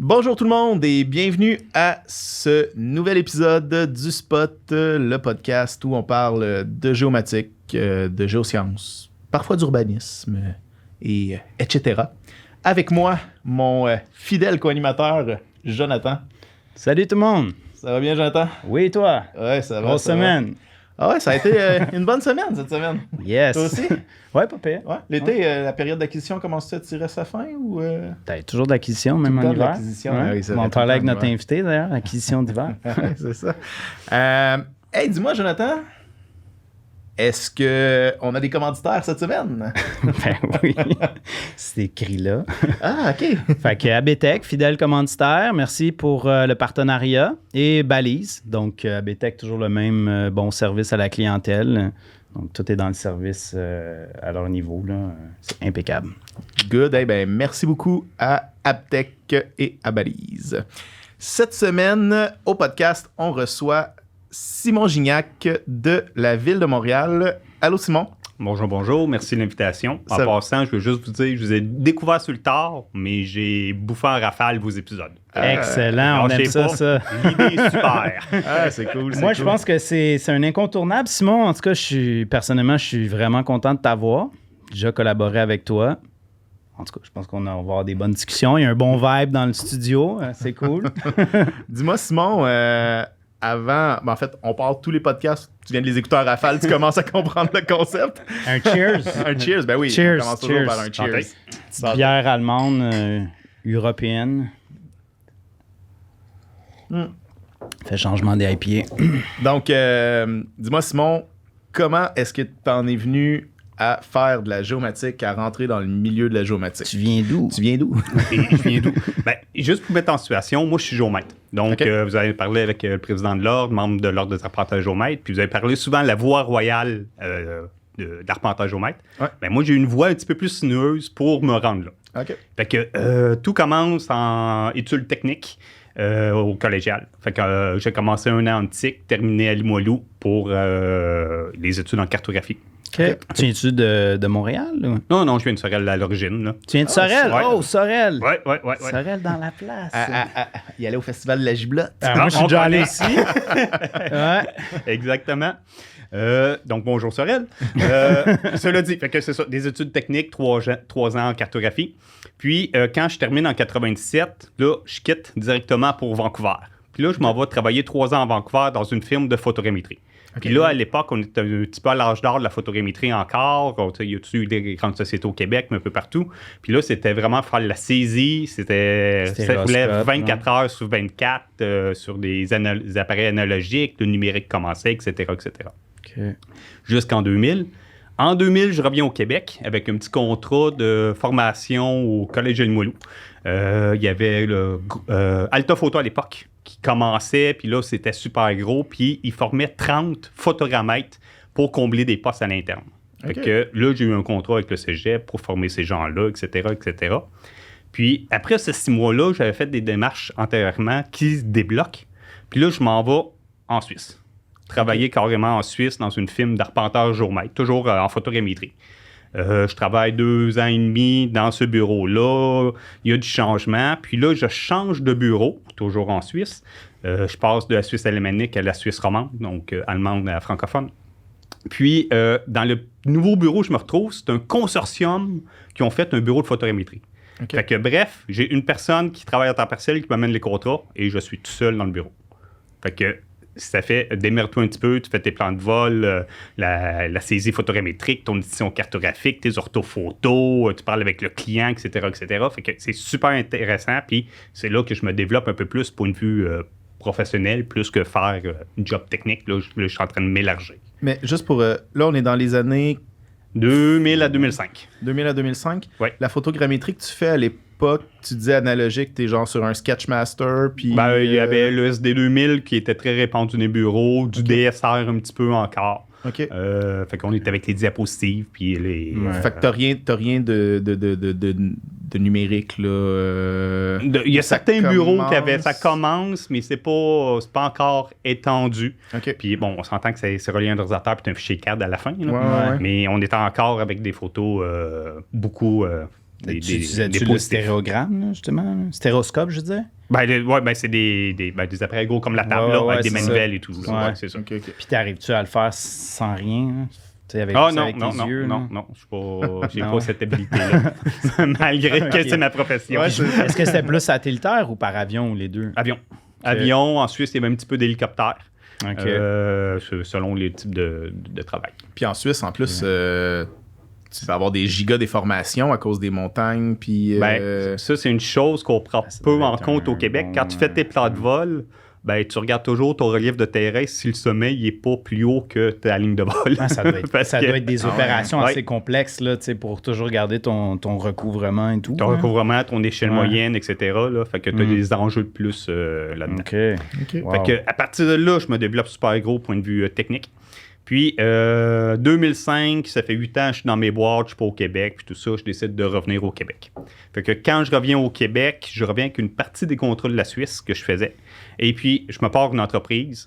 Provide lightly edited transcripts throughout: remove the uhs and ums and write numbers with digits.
Bonjour tout le monde et bienvenue à ce nouvel épisode du Spot, le podcast où on parle de géomatique, de géosciences, parfois d'urbanisme, et etc. Avec moi, mon fidèle co-animateur, Jonathan. Salut tout le monde! Ça va bien, Jonathan? Oui, et toi? Ouais, ça va. Grosse semaine. Ah ouais, ça a été une bonne semaine cette semaine. Yes. Toi aussi? Ouais, pas pire. Ouais. L'été, la période d'acquisition commence à tirer sa fin ou... T'as toujours d'acquisition, même Tout le en temps de hiver. l'acquisition, Ouais. oui, c'est On vrai, va en parler avec tout le temps notre en invité d'ailleurs, acquisition d'hiver. Ouais, c'est ça. Hey, dis-moi, Jonathan, est-ce qu'on a des commanditaires cette semaine? Ben oui, c'est écrit là. Ah, OK. Fait que ABTech, fidèle commanditaire, merci pour le partenariat. Et Balise, donc ABTech, toujours le même bon service à la clientèle. Donc tout est dans le service à leur niveau, là. C'est impeccable. Good. Eh ben, merci beaucoup à Abtech et à Balise. Cette semaine, au podcast, on reçoit Simon Gignac de la Ville de Montréal. Allô, Simon? Bonjour, bonjour. Merci de l'invitation. En passant, je veux juste vous dire, je vous ai découvert sur le tard, mais j'ai bouffé en rafale vos épisodes. Excellent, on aime ça. L'idée est super. Ah, c'est cool. Moi, je pense que c'est un incontournable. Simon, en tout cas, personnellement, je suis vraiment content de t'avoir. J'ai déjà collaboré avec toi. En tout cas, je pense qu'on va avoir des bonnes discussions. Il y a un bon vibe dans le studio. C'est cool. Dis-moi, Simon, avant, en fait, on parle tous les podcasts. Tu viens de les écouter en rafale, tu commences à comprendre le concept. Un cheers. Un cheers, ben oui. Cheers, On commence toujours cheers. par un cheers. Petite bière allemande, européenne. Fait changement des IPA. Donc, dis-moi, Simon, comment est-ce que tu en es venu à faire de la géomatique, à rentrer dans le milieu de la géomatique? Tu viens d'où? Tu viens d'où? Et je viens d'où? Ben, juste pour vous mettre en situation, moi, je suis géomètre. Donc, Okay. vous avez parlé avec le président de l'Ordre, membre de l'Ordre des arpenteurs géomètres, puis vous avez parlé souvent de la voie royale d'arpenteur géomètre. Ouais. Ben, moi, j'ai une voie un petit peu plus sinueuse pour me rendre là. OK. Fait que tout commence en études techniques au collégial. Fait que j'ai commencé un an en TIC, terminé à Limoilou pour les études en cartographie. OK. Tu viens-tu de Montréal? Ou? Non, je viens de Sorel à l'origine. Là. Tu viens de Sorel? ouais. Oh, Sorel! Ouais. Sorel dans la place. Il allait au festival de la giblotte. Moi, je suis déjà allé ici. Ouais. Exactement. Donc, bonjour Sorel. Cela dit, fait que c'est ça, des études techniques, 3 ans en cartographie. Puis, quand je termine en 97, là, je quitte directement pour Vancouver. Puis là, je m'en vais travailler 3 ans à Vancouver dans une firme de photogrammétrie. Puis là, à l'époque, on était un petit peu à l'âge d'or de la photogrammétrie encore. Il y a eu des grandes sociétés au Québec, mais un peu partout. Puis là, c'était vraiment faire de la saisie. Ça voulait 24 heures sur 24 sur des appareils analogiques, le numérique commençait, etc., etc. OK. Jusqu'en 2000. En 2000, je reviens au Québec avec un petit contrat de formation au Collège de Limoilou. Il y avait le Alta Photo à l'époque qui commençait, puis là, c'était super gros, puis ils formaient 30 photogrammètres pour combler des postes à l'interne. Okay. Fait que là, j'ai eu un contrat avec le cégep pour former ces gens-là, etc., etc. Puis après ces 6 mois-là, j'avais fait des démarches antérieurement qui se débloquent. Puis là, je m'en vais en Suisse. Travailler carrément en Suisse dans une firme d'arpenteur géomètre, toujours en photogrammétrie. Je travaille 2 ans et demi dans ce bureau-là. Il y a du changement. Puis là, je change de bureau, toujours en Suisse. Je passe de la Suisse alémanique à la Suisse romande, donc allemande à francophone. Puis, dans le nouveau bureau où je me retrouve, c'est un consortium qui ont fait un bureau de photogrammétrie. Okay. Fait que, bref, j'ai une personne qui travaille à temps partiel qui m'amène les contrats et je suis tout seul dans le bureau. Fait que ça fait démerde-toi un petit peu, tu fais tes plans de vol, la saisie photogrammétrique, ton édition cartographique, tes orthophotos, tu parles avec le client, etc., etc. Fait que c'est super intéressant, puis c'est là que je me développe un peu plus point de vue professionnel, plus que faire une job technique. Là, je suis en train de m'élargir. Mais juste pour... là, on est dans les années... 2000 à 2005. 2000 à 2005. Ouais. La photogrammétrie que tu fais à l'époque, tu disais analogique, t'es genre sur un Sketchmaster, puis... Ben, il y avait le SD2000 qui était très répandu dans les bureaux, du DSR un petit peu encore. OK. Fait qu'on était avec les diapositives, puis les... Fait que t'as rien de numérique, là. Il y a certains bureaux qui avaient... commence. Ça commence, mais c'est pas encore étendu. OK. Puis bon, on s'entend que c'est relié à un ordinateur puis t'as un fichier CAD à la fin. Là. Ouais. Mais on était encore avec des photos beaucoup... Tu utilisais-tu le stéréogramme, là, justement? Là? Stéréoscope, je disais? C'est des appareils gros comme la table, là, avec des manivelles et tout. Là. Ouais. C'est ça. OK. Puis t'arrives-tu à le faire sans rien? Hein? Tu sais, avec, Non, avec tes yeux, non, j'ai Non. pas cette habilité-là. Malgré que c'est ma profession. Ouais, Est-ce que c'était plus satellitaire ou par avion ou les deux? Avion, en Suisse, il y avait un petit peu d'hélicoptère. OK. Selon les types de travail. Puis en Suisse, en plus, tu vas avoir des gigas déformations à cause des montagnes. Puis, Ça, c'est une chose qu'on prend ça peu doit en être compte un au Québec. bon, Quand tu fais tes plans de vol, tu regardes toujours ton relief de terrain si le sommet n'est pas plus haut que ta ligne de vol. Ça doit être des opérations ouais. assez complexes là, pour toujours garder ton recouvrement et tout. Ton recouvrement, ton échelle Ouais. moyenne, etc. Là, fait que tu as des enjeux de plus là-dedans. OK. Wow. Fait que, à partir de là, je me développe super gros point de vue technique. Puis, 2005, ça fait 8 ans que je suis dans mes boîtes, je suis pas au Québec, puis tout ça, je décide de revenir au Québec. Fait que quand je reviens au Québec, je reviens avec une partie des contrats de la Suisse que je faisais. Et puis, je me pars une entreprise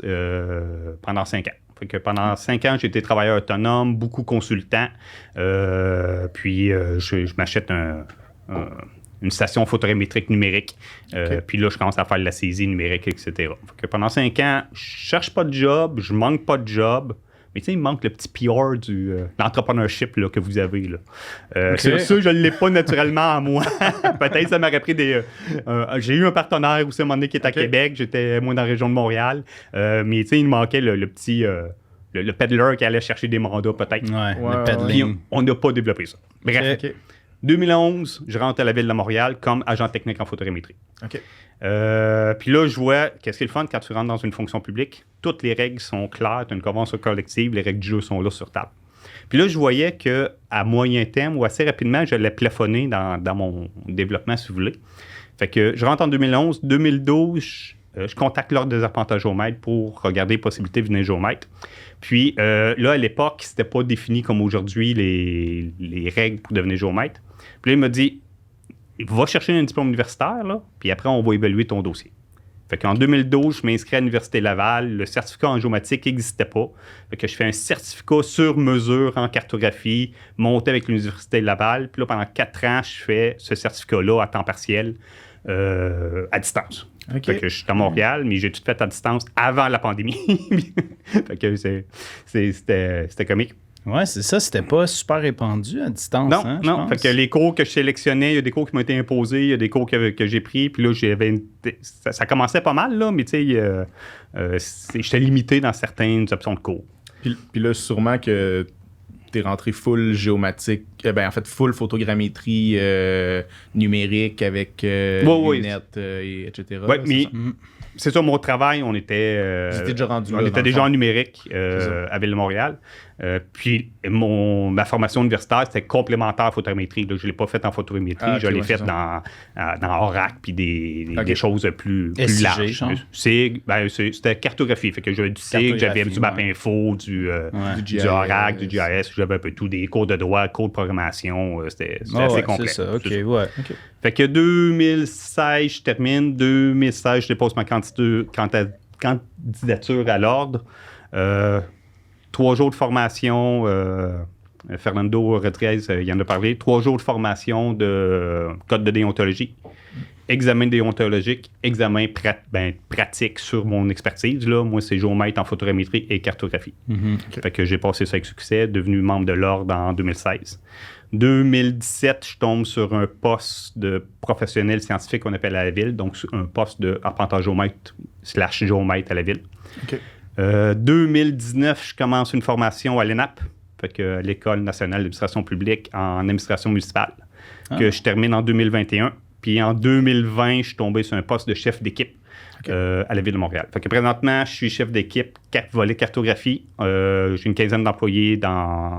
pendant 5 ans. Fait que pendant 5 ans, j'ai été travailleur autonome, beaucoup consultant. Puis, je m'achète une station photométrique numérique. Puis là, je commence à faire de la saisie numérique, etc. Fait que pendant 5 ans, je cherche pas de job, je manque pas de job. Mais tu sais, il me manque le petit PR de l'entrepreneurship là, que vous avez. Là. Ça, je ne l'ai pas naturellement en moi. Peut-être ça m'aurait pris des... j'ai eu un partenaire aussi à un moment donné qui était à Québec. J'étais, moi, dans la région de Montréal. Mais tu sais, il me manquait le petit... le peddler qui allait chercher des mandats, peut-être. Le peddling. Puis on n'a pas développé ça. Bref. OK. 2011, je rentre à la ville de Montréal comme agent technique en photométrie. OK. Puis là, je vois, qu'est-ce qui est le fun quand tu rentres dans une fonction publique? Toutes les règles sont claires, tu as une convention collective, les règles du jeu sont là sur table. Puis là, je voyais qu'à moyen terme ou assez rapidement, je l'ai plafonné dans mon développement, si vous voulez. Fait que je rentre en 2011. 2012, je contacte l'Ordre des arpenteurs géomètres pour regarder les possibilités de devenir géomètre. Puis là, à l'époque, c'était pas défini comme aujourd'hui les règles pour devenir géomètre. Puis là, il m'a dit, va chercher un diplôme universitaire, là, puis après, on va évaluer ton dossier. Fait qu'en 2012, je m'inscris à l'Université Laval. Le certificat en géomatique n'existait pas. Fait que je fais un certificat sur mesure en cartographie, monté avec l'Université Laval. Puis là, pendant 4 ans, je fais ce certificat-là à temps partiel, à distance. OK. Fait que je suis à Montréal, mais j'ai tout fait à distance avant la pandémie. Fait que c'était comique. Ouais, c'est ça. C'était pas super répandu à distance. Non, hein, non. je pense. Fait que les cours que je sélectionnais, il y a des cours qui m'ont été imposés, il y a des cours que j'ai pris, puis là, ça commençait pas mal, là, mais tu sais, j'étais limité dans certaines options de cours. Puis là, sûrement que t'es rentré full géomatique, en fait, full photogrammétrie numérique avec lunettes, etc. Oui, là, mais c'est ça? c'est ça, mon travail, on était... Vous étiez déjà rendu on là, était dans le déjà fond. en numérique à Ville-de-Montréal. Puis ma formation universitaire, c'était complémentaire à photométrie. Là, je ne l'ai pas faite en photométrie, Ah, je ok, l'ai ouais, faite c'est dans Oracle puis des Ok. choses plus SIG, larges. genre? C'était cartographie. Fait que j'avais du SIG, j'avais du Mapinfo, du GIS. Oracle, du GIS, j'avais un peu tout, des cours de droit, cours de programmation. C'était assez complet. C'est ça, OK, C'est ça. ouais. Fait que 2016, je termine. 2016, je dépose ma candidature à l'ordre. 3 jours de formation. Fernando Rodriguez, il en a parlé. 3 jours de formation de code de déontologie. Examen déontologique, examen pratique sur mon expertise. Là. Moi, c'est géomètre en photométrie et cartographie. Fait que j'ai passé ça avec succès, devenu membre de l'ordre en 2016. 2017, je tombe sur un poste de professionnel scientifique qu'on appelle à la ville, donc un poste de arpenteur géomètre / géomètre à la ville. OK. 2019, je commence une formation à l'ENAP, fait que l'École nationale d'administration publique en administration municipale, que je termine en 2021. Puis en 2020, je suis tombé sur un poste de chef d'équipe à la Ville de Montréal. Fait que présentement, je suis chef d'équipe, volet cartographie. J'ai une quinzaine d'employés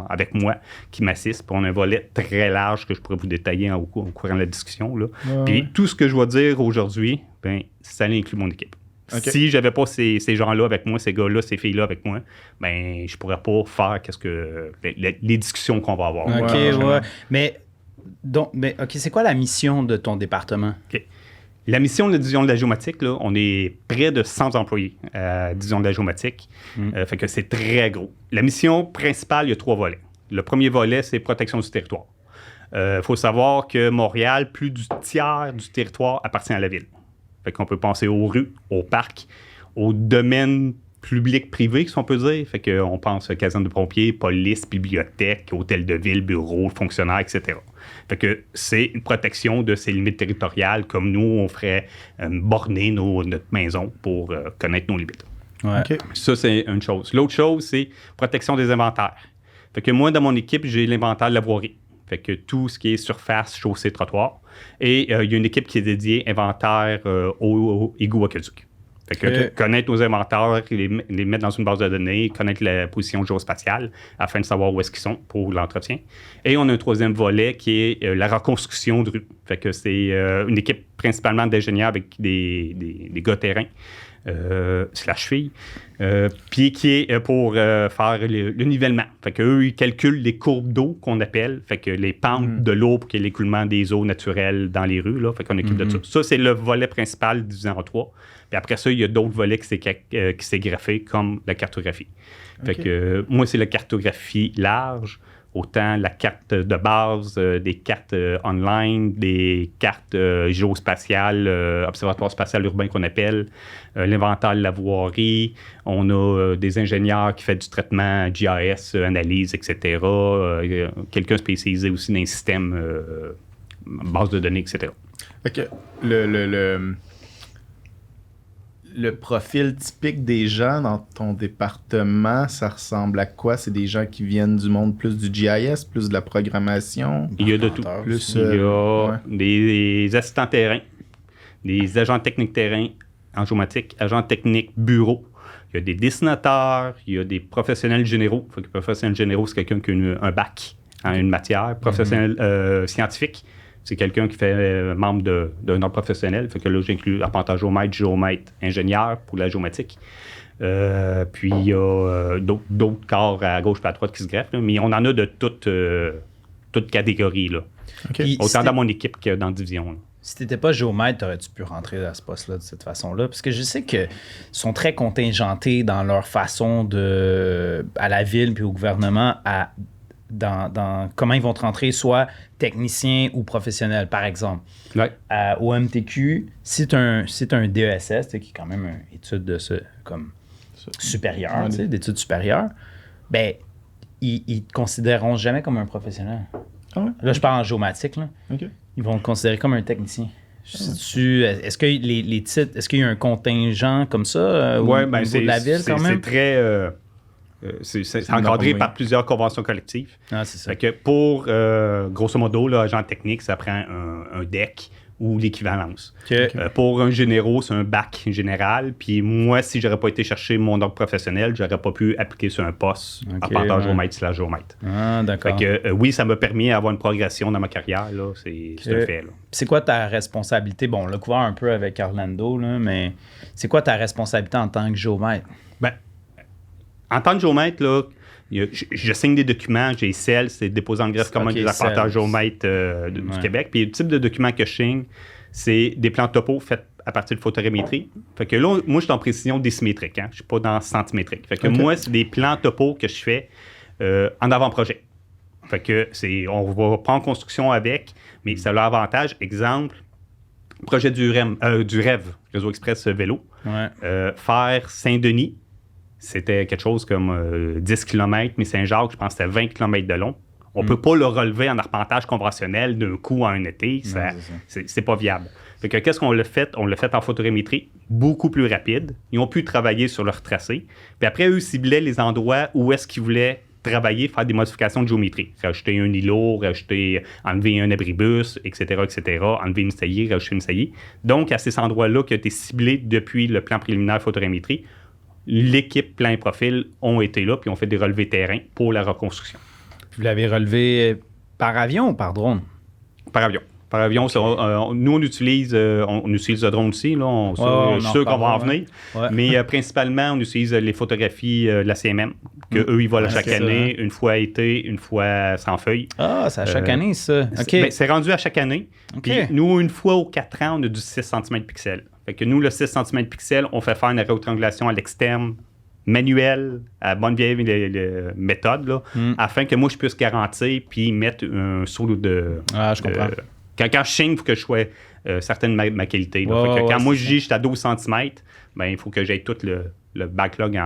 avec moi qui m'assistent. Puis on a un volet très large que je pourrais vous détailler au courant de la discussion. Là. Puis tout ce que je vais dire aujourd'hui, ça inclut mon équipe. Okay. Si j'avais pas ces gens-là avec moi, ces gars-là, ces filles-là avec moi, je pourrais pas faire les discussions qu'on va avoir. OK, ouais. Mais OK, c'est quoi la mission de ton département? OK. La mission de la division de la géomatique, là, on est près de 100 employés à la division de la géomatique. Fait que c'est très gros. La mission principale, il y a 3 volets. Le premier volet, c'est protection du territoire. Il faut savoir que Montréal, plus du tiers du territoire appartient à la ville. Fait qu'on peut penser aux rues, aux parcs, aux domaines public-privé, si on peut dire. Fait qu'on pense caserne de pompiers, police, bibliothèque, hôtel de ville, bureau, fonctionnaires, etc. Fait que c'est une protection de ces limites territoriales, comme nous, on ferait borner notre maison pour connaître nos limites. Ouais. OK. Ça, c'est une chose. L'autre chose, c'est protection des inventaires. Fait que moi, dans mon équipe, j'ai l'inventaire de la voirie. Fait que tout ce qui est surface, chaussée, trottoir. Et il y a une équipe qui est dédiée inventaire au égout aqueduc. Fait que connaître nos inventaires, les mettre dans une base de données, connaître la position géospatiale afin de savoir où est-ce qu'ils sont pour l'entretien. Et on a un troisième volet qui est la reconstruction de rue. Fait que c'est une équipe principalement d'ingénieurs avec des gars terrain. / filles, puis qui est pour faire le nivellement. Fait qu'eux, ils calculent les courbes d'eau qu'on appelle, fait que les pentes de l'eau pour qu'il y ait l'écoulement des eaux naturelles dans les rues, là, fait qu'on occupe de ça. Ça, c'est le volet principal divisé en 3. Puis après ça, il y a d'autres volets qui s'est greffé, comme la cartographie. Fait que moi, c'est la cartographie large, autant la carte de base, des cartes online, des cartes géospatiales, observatoire spatial urbain qu'on appelle, l'inventaire de la voirie. On a des ingénieurs qui font du traitement GIS, analyse, etc. Quelqu'un spécialisé aussi dans les systèmes, base de données, etc. Fait que le profil typique des gens dans ton département, ça ressemble à quoi? C'est des gens qui viennent du monde plus du GIS, plus de la programmation? Il y a de tout. Plus, Il y a des assistants terrain, des agents techniques terrain en géomatique, agents techniques bureau. Il y a des dessinateurs, il y a des professionnels généraux. Fait que professionnel généraux, c'est quelqu'un qui a un bac en une matière. Professionnel scientifique, c'est quelqu'un qui fait membre d'un ordre professionnel. Fait que là, j'inclus arpenteur géomètre, ingénieur pour la géomatique. Puis il y a d'autres corps à gauche et à droite qui se greffent. Là, mais on en a de toutes catégories. Là. Okay. Autant dans mon équipe que dans la division. Là. Si tu n'étais pas géomètre, aurais-tu pu rentrer à ce poste-là de cette façon-là? Parce que je sais qu'ils sont très contingentés dans leur façon à la ville puis au gouvernement dans comment ils vont te rentrer, soit technicien ou professionnel, par exemple. Ouais. Au MTQ, si tu as un DESS, qui est quand même une étude de supérieure, d'études supérieures, ben, ils te considéreront jamais comme un professionnel. Ah ouais? Là, je parle en géomatique. Là. OK. Ils vont te considérer comme un technicien. Est-ce que les titres, est-ce qu'il y a un contingent comme ça au niveau de la ville quand même? C'est très... c'est encadré par plusieurs conventions collectives. Ah, c'est ça. Fait que pour, grosso modo, là, agent technique, ça prend un DEC ou l'équivalence. Okay. Pour un généraux, c'est un bac général. Puis moi, si j'aurais pas été chercher mon ordre professionnel, j'aurais pas pu appliquer sur un poste arpenteur géomètre/géomètre. Ah, d'accord. Fait que oui, ça m'a permis d'avoir une progression dans ma carrière. Là. C'est un fait. Là. C'est quoi ta responsabilité? Bon, on l'a couvert un peu avec Orlando, là, mais c'est quoi ta responsabilité en tant que géomètre? Ben, en tant que géomètre, là, je signe des documents, j'ai CEL, c'est déposé en greffe commune des arpenteurs géomètres du Québec. Puis le type de document que je signe, c'est des plans topo faits à partir de photométrie. Fait que là, moi, je suis en précision décimétrique, hein? Je suis pas dans centimétrique. Fait que moi, c'est des plans topo que je fais en avant-projet. Fait que on va pas en construction avec, mais ça a l'avantage. Exemple, projet du REV, Réseau Express Vélo. Ouais. Faire Saint-Denis. C'était quelque chose comme 10 km, mais Saint-Jacques, je pense que c'était 20 km de long. On ne peut pas le relever en arpentage conventionnel d'un coup en un été. C'est pas viable. Fait que qu'est-ce qu'on l'a fait? On l'a fait en photométrie, beaucoup plus rapide. Ils ont pu travailler sur leur tracé. Puis après, eux ciblaient les endroits où est-ce qu'ils voulaient travailler, faire des modifications de géométrie. Rajouter un îlot, enlever un abribus, etc., enlever une saillie, rajouter une saillie. Donc, à ces endroits-là qui ont été ciblés depuis le plan préliminaire photométrie, l'équipe plan et profil ont été là puis ont fait des relevés terrain pour la reconstruction. Vous l'avez relevé par avion ou par drone? Par avion. Par avion, nous, on utilise le drone aussi. Là, je suis sûr qu'on va en venir. Ouais. Mais principalement, on utilise les photographies de la CMM, qu'eux, ils volent chaque année, une fois été, une fois sans feuille. Ah, c'est à chaque année, ça. OK. C'est rendu à chaque année. Puis nous, une fois aux 4 ans, on a du 6 cm pixels. Fait que nous, le 6 cm pixels, on fait faire une rétriangulation à l'externe manuelle, à bonne vieille méthode, là, afin que moi, je puisse garantir puis mettre un saut de... Ah, je comprends. Quand je signe, il faut que je sois certaines ma qualité. Là. Ouais, Fait que quand ouais, moi c'est je dis je suis à 12 cm, ben, il faut que j'aie tout le backlog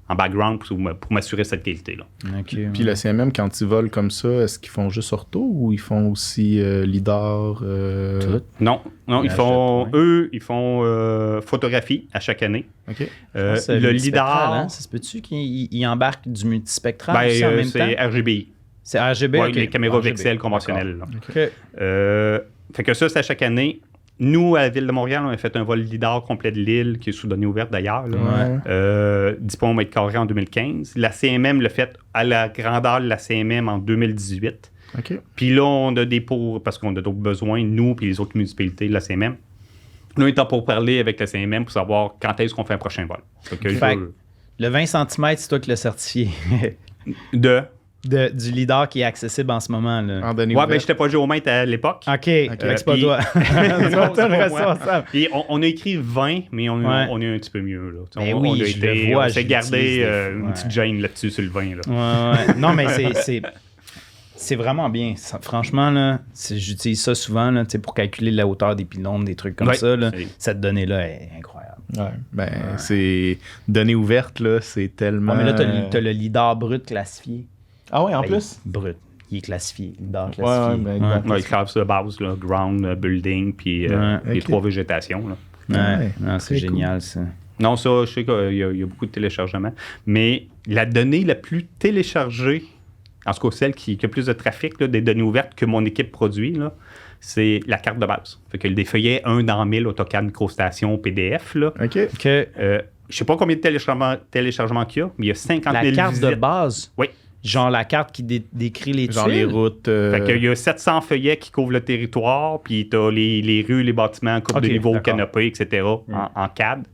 en background pour m'assurer cette qualité-là. OK, Puis le CMM, quand ils volent comme ça, est-ce qu'ils font juste ortho ou ils font aussi LIDAR? Tout. Non, Il ils font photographie à chaque année. OK. C'est Le multispectral, LIDAR, hein? Ça se peut-tu qu'il embarque du multispectral ben, aussi en même temps? c'est RGBI. C'est RGB, Ouais, OK. les caméras RGB, VCSEL conventionnelles. Là. OK. Fait que ça, c'est à chaque année. Nous, à la Ville de Montréal, on a fait un vol LIDAR complet de l'île, qui est sous données ouvertes d'ailleurs. Là. Ouais. 10 ponts au mètre carré en 2015. La CMM l'a fait à la grandeur de la CMM en 2018. OK. Puis là, on a des pour, parce qu'on a d'autres besoins, nous puis les autres municipalités de la CMM. Nous, on est en pour parler avec la CMM pour savoir quand est-ce qu'on fait un prochain vol. Fait que Le 20 cm, c'est toi qui l'as certifié. Du LIDAR qui est accessible en ce moment. Là. En données Ouais, ben, ouvertes. j'étais pas géomètre à l'époque. OK, fait que c'est pas puis- toi. C'est pas toi le moi. responsable. Puis on a écrit 20, mais on est un petit peu mieux. Là. Ben on, oui, on a je le vois, on je s'est gardé l'utilise des fois. une Ouais. petite gêne là-dessus sur le 20. Là. Ouais. Non, mais c'est vraiment bien. Franchement, là, j'utilise ça souvent là, pour calculer la hauteur des pylônes, des trucs comme Ouais, ça. Là. c'est- Cette donnée-là est incroyable. Ouais. Ben, c'est données ouvertes, là, c'est tellement. Ah, mais là, t'as le LIDAR brut classifié. Ah ouais, en Ben, plus? Brut. Il est classifié. LIDAR Ouais, classifié. ben, exact. Ouais, ils clavent ça de base, là, ground, building, puis les Ok. 3 végétations. Là. Ouais. Ouais, Non, c'est très génial, ça. Non, ça, je sais qu'il y a beaucoup de téléchargements. Mais la donnée la plus téléchargée, en tout cas celle qui a plus de trafic, là, des données ouvertes que mon équipe produit, là, c'est la carte de base. Fait que des feuillets 1 dans 1000 AutoCAD MicroStation PDF. Là. OK. Je sais pas combien de téléchargements qu'il y a, mais il y a 50 000 La carte visites. de base? Oui. Genre la carte qui décrit les Genre tuiles? les routes. Fait qu'il y a 700 feuillets qui couvrent le territoire, puis tu as les rues, les bâtiments, coupe Ok, de niveau, d'accord. canopée, etc. en CAD.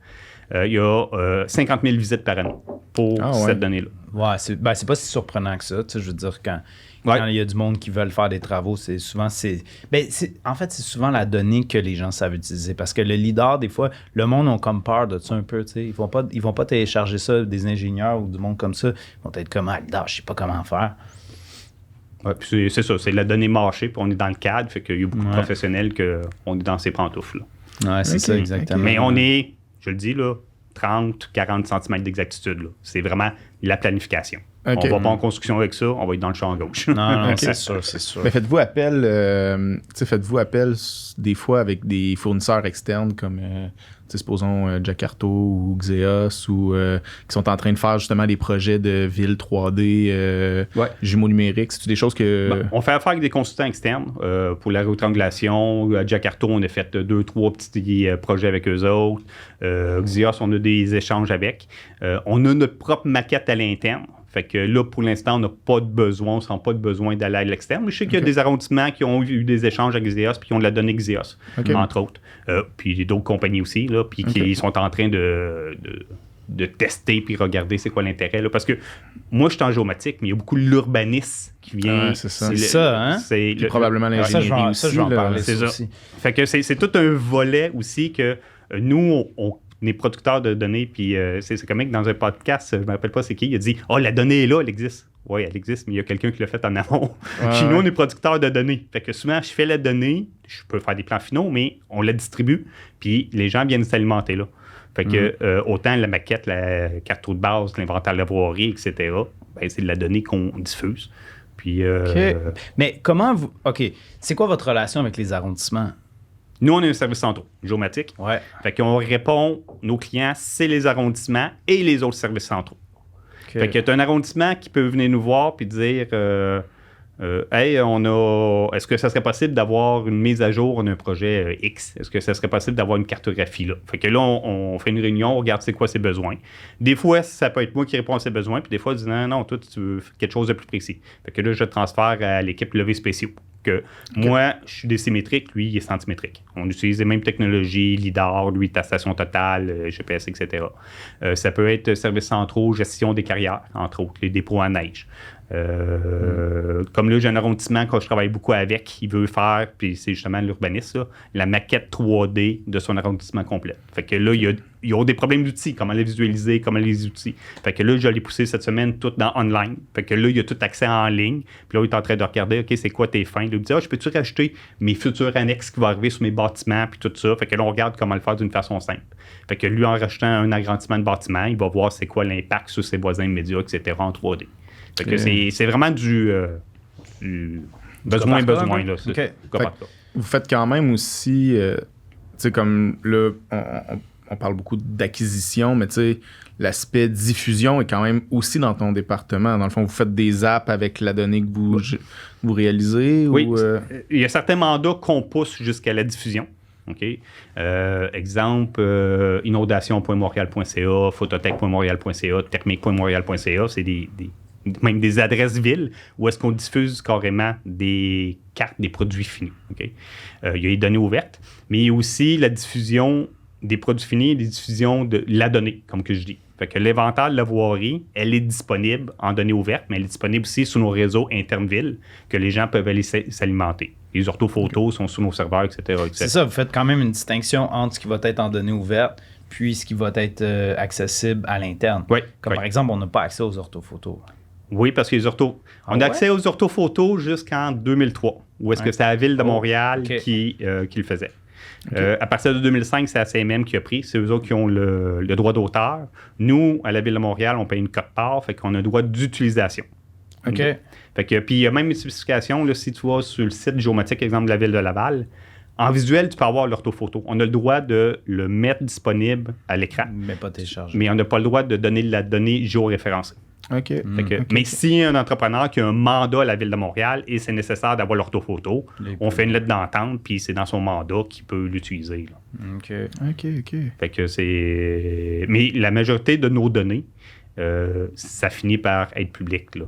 Il y a 50 000 visites par année pour Ah ouais. cette donnée-là. Ouais, c'est pas si surprenant que ça. Tu sais, je veux dire, quand il y a du monde qui veulent faire des travaux, c'est souvent... en fait, c'est souvent la donnée que les gens savent utiliser. Parce que le LIDAR, des fois, le monde a comme peur de ça un peu. Tu sais. Ils vont pas télécharger ça, des ingénieurs ou du monde comme ça. Ils vont être comme, LIDAR, je sais pas comment faire. Ouais, puis c'est ça, c'est de la donnée marchée, puis on est dans le cadre, fait qu'il y a beaucoup de professionnels qu'on est dans ces pantoufles. Ouais, c'est Ok, ça, exactement. Mais on est, je le dis, là, 30-40 cm d'exactitude. Là. C'est vraiment la planification. Ok. On va pas en construction avec ça, on va être dans le champ gauche. Non, Ok. c'est sûr, c'est sûr. Mais faites-vous appel, des fois avec des fournisseurs externes comme, supposons Jakarta ou Xeos ou qui sont en train de faire justement des projets de ville 3D, Ouais. jumeaux numériques. C'est-tu des choses que. Ben, on fait affaire avec des consultants externes pour la rétrangulation. À Jakarta, on a fait 2-3 petits projets avec eux autres. Xios, on a des échanges avec. On a notre propre maquette à l'interne. Fait que là, pour l'instant, on n'a pas de besoin, on ne sent pas de besoin d'aller à l'externe. Mais je sais qu'il y a Ok. des arrondissements qui ont eu des échanges avec Xios puis qui ont de la donnée Xios, Ok. entre autres. Puis d'autres compagnies aussi, là, puis qui Ok. sont en train de tester puis regarder c'est quoi l'intérêt. Là. Parce que moi, je suis en géomatique, mais il y a beaucoup de l'urbanisme qui vient. Ouais, c'est ça. C'est ça, hein? C'est Puis probablement Ouais, ça, je vais l'ingénierie en- aussi. ça, je vais en là. parler, c'est ça ça. aussi. Fait que c'est tout un volet aussi que nous, on est producteurs de données, puis c'est comme que dans un podcast, je ne me rappelle pas c'est qui, il a dit « Oh, la donnée est là, elle existe. » Oui, elle existe, mais il y a quelqu'un qui l'a fait en amont. Puis nous, on est producteurs de données. Fait que souvent, je fais la donnée, je peux faire des plans finaux, mais on la distribue, puis les gens viennent s'alimenter là. Fait que autant la maquette, la carte de base, l'inventaire de la voirie, etc., ben, c'est de la donnée qu'on diffuse. Puis OK. Mais comment vous... OK. C'est quoi votre relation avec les arrondissements? nous, on est un service central, géomatique. Ouais. Fait qu'on répond, nos clients, c'est les arrondissements et les autres services centraux. Fait que tu as un arrondissement qui peut venir nous voir puis dire Hey, est-ce que ça serait possible d'avoir une mise à jour d'un projet X? Est-ce que ça serait possible d'avoir une cartographie là? Fait que là, on fait une réunion, on regarde c'est quoi ses besoins. Des fois, ça peut être moi qui réponds à ses besoins, puis des fois, je dis non, toi, tu veux quelque chose de plus précis. Fait que là, je transfère à l'équipe levée spéciaux. Que moi, je suis décimétrique, lui, il est centimétrique. On utilise les mêmes technologies, LIDAR, lui, ta station totale, GPS, etc. Ça peut être services centraux, gestion des carrières, entre autres, les dépôts à neige. Comme là, j'ai un arrondissement que je travaille beaucoup avec, il veut faire, puis c'est justement l'urbanisme, là, la maquette 3D de son arrondissement complet. Fait que là, il y a des problèmes d'outils, comment les visualiser, comment les outils. Fait que là, je l'ai poussé cette semaine tout dans online. Fait que là, il y a tout accès en ligne. Puis là, il est en train de regarder, OK, c'est quoi tes fins? Là, il me dit, je peux-tu rajouter mes futurs annexes qui vont arriver sur mes bâtiments, puis tout ça. Fait que là, on regarde comment le faire d'une façon simple. Fait que lui, en rajoutant un agrandissement de bâtiment, il va voir c'est quoi l'impact sur ses voisins immédiats, etc. en 3D. Fait que c'est vraiment du besoin, là. Okay. Vous faites quand même aussi, tu sais, comme là, on parle beaucoup d'acquisition, mais tu sais, l'aspect diffusion est quand même aussi dans ton département. Dans le fond, vous faites des apps avec la donnée que vous réalisez? Oui, ou, il y a certains mandats qu'on pousse jusqu'à la diffusion. Okay. Exemple, inondation.montréal.ca, phototech.montréal.ca, thermique.montréal.ca, c'est même des adresses villes où est-ce qu'on diffuse carrément des cartes des produits finis. Okay? Il y a les données ouvertes, mais il y a aussi la diffusion des produits finis et la diffusion de la donnée, comme que je dis. Fait que l'inventaire de la voirie, elle est disponible en données ouvertes, mais elle est disponible aussi sur nos réseaux internes villes que les gens peuvent aller s'alimenter. Les orthophotos sont sur nos serveurs, etc. C'est ça, vous faites quand même une distinction entre ce qui va être en données ouvertes puis ce qui va être accessible à l'interne. Oui, Comme par exemple, on n'a pas accès aux orthophotos. Oui, parce que on a accès aux orthophotos jusqu'en 2003, où est-ce que c'est la Ville de Montréal qui le faisait. À partir de 2005, c'est la CMM qui a pris. C'est eux autres qui ont le droit d'auteur. Nous, à la Ville de Montréal, on paye une quote-part, fait qu'on a le droit d'utilisation. OK. Fait que, puis il y a même une spécification, là, si tu vas sur le site géomatique, exemple de la Ville de Laval, en visuel, tu peux avoir l'orthophoto. On a le droit de le mettre disponible à l'écran. Mais pas télécharger. Mais on n'a pas le droit de donner la donnée géoréférencée. OK. Mais si un entrepreneur qui a un mandat à la Ville de Montréal et c'est nécessaire d'avoir l'orthophoto, on fait une lettre d'entente, puis c'est dans son mandat qu'il peut l'utiliser. Là. OK. Fait que c'est... Mais la majorité de nos données, ça finit par être public. Là.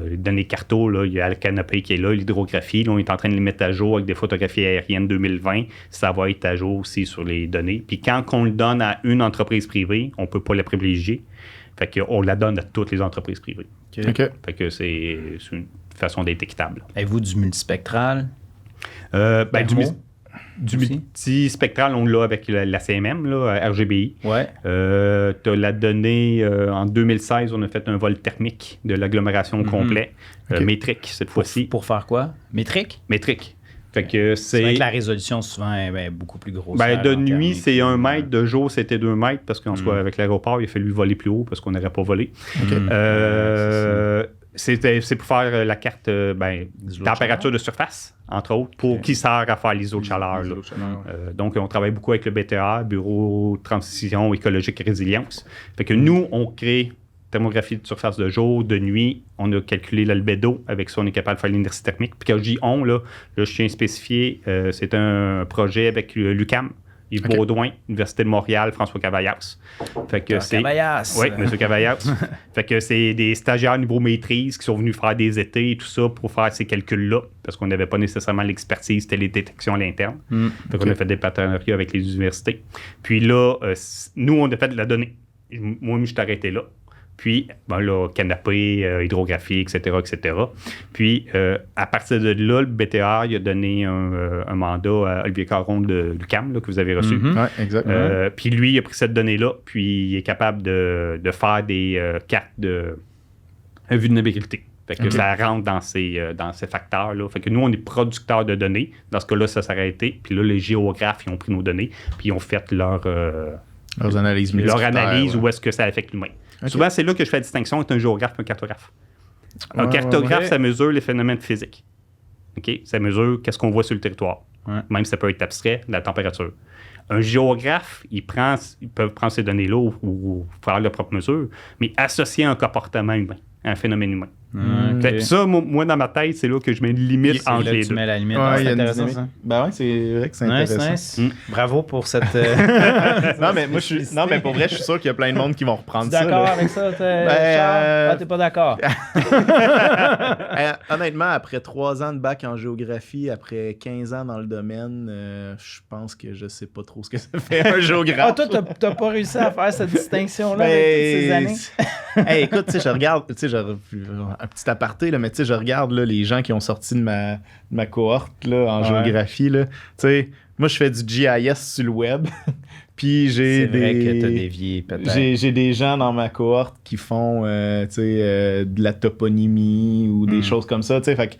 Les données carto, là, il y a le canapé qui est là, l'hydrographie. Là, on est en train de les mettre à jour avec des photographies aériennes 2020. Ça va être à jour aussi sur les données. Puis quand on le donne à une entreprise privée, on ne peut pas la privilégier. Fait qu'on la donne à toutes les entreprises privées. OK. Fait que c'est une façon d'être équitable. Avez-vous du multispectral? Du multispectral, on l'a avec la CMM, là, RGBI. Ouais. Tu as la donnée, en 2016, on a fait un vol thermique de l'agglomération complet. Métrique, cette fois-ci. Pour faire quoi? Métrique? Métrique. Fait que c'est vrai que la résolution, souvent, est beaucoup plus grosse. De nuit, c'est 1 mètre. De jour, c'était 2 mètres. Parce qu'en soit avec l'aéroport, il a fallu voler plus haut parce qu'on n'aurait pas volé. C'est pour faire la carte température de surface, entre autres, qui sert à faire l'ISO de chaleur. Donc, on travaille beaucoup avec le BTA, Bureau de transition écologique et résilience. Fait que nous, on crée thermographie de surface de jour, de nuit. On a calculé l'albédo. Avec ça, on est capable de faire l'inertie thermique. Puis quand je dis on, là, je tiens à spécifier, c'est un projet avec l'UQAM, Yves Baudouin, Université de Montréal, François Cavaillas. Fait que Cavaillas! Oui, M. Cavaillas. Fait que c'est des stagiaires niveau maîtrise qui sont venus faire des étés et tout ça pour faire ces calculs-là, parce qu'on n'avait pas nécessairement l'expertise télédétection à l'interne. Fait qu'on a fait des partenariats avec les universités. Puis là, nous, on a fait de la donnée. Moi, je suis arrêté là. Puis, canapé, hydrographie, etc., etc. Puis, à partir de là, le BTR, il a donné un mandat à Olivier Caron de l'UQAM, que vous avez reçu. Oui, exactement. Puis, lui, il a pris cette donnée-là, puis il est capable de faire des cartes de vulnérabilité. Fait que ça rentre dans ces facteurs-là. Fait que nous, on est producteurs de données. Dans ce cas-là, ça s'est arrêté. Puis là, les géographes, ils ont pris nos données, puis ils ont fait leurs analyses où est-ce que ça affecte l'humain. Souvent, c'est là que je fais la distinction entre un géographe et un cartographe. Un cartographe, ça mesure les phénomènes physiques. Okay? Ça mesure qu'est-ce qu'on voit sur le territoire. Même si ça peut être abstrait, la température. Un géographe, ils peuvent prendre ces données-là ou faire leurs propres mesures, mais associer un comportement humain, un phénomène humain. Ça, moi, dans ma tête, c'est là que je mets une limite entre les deux. Tu mets la limite. C'est intéressant, ça. C'est vrai que c'est intéressant. Nice. Bravo pour cette... non, mais pour vrai, je suis sûr qu'il y a plein de monde qui vont reprendre ça. D'accord avec ça, Charles? T'es pas d'accord? Honnêtement, après 3 ans de bac en géographie, après 15 ans dans le domaine, je pense que je sais pas trop ce que ça fait un géographe. Toi, t'as pas réussi à faire cette distinction-là avec toutes ces années? Hey, écoute, tu sais, je regarde, tu sais, un petit aparté, là, mais tu sais, je regarde là, les gens qui ont sorti de ma cohorte là, en géographie. Là. Tu sais, moi, je fais du GIS sur le web. Puis C'est vrai que t'as dévié, peut-être. J'ai des gens dans ma cohorte qui font tu sais, de la toponymie ou des choses comme ça. Tu sais, fait que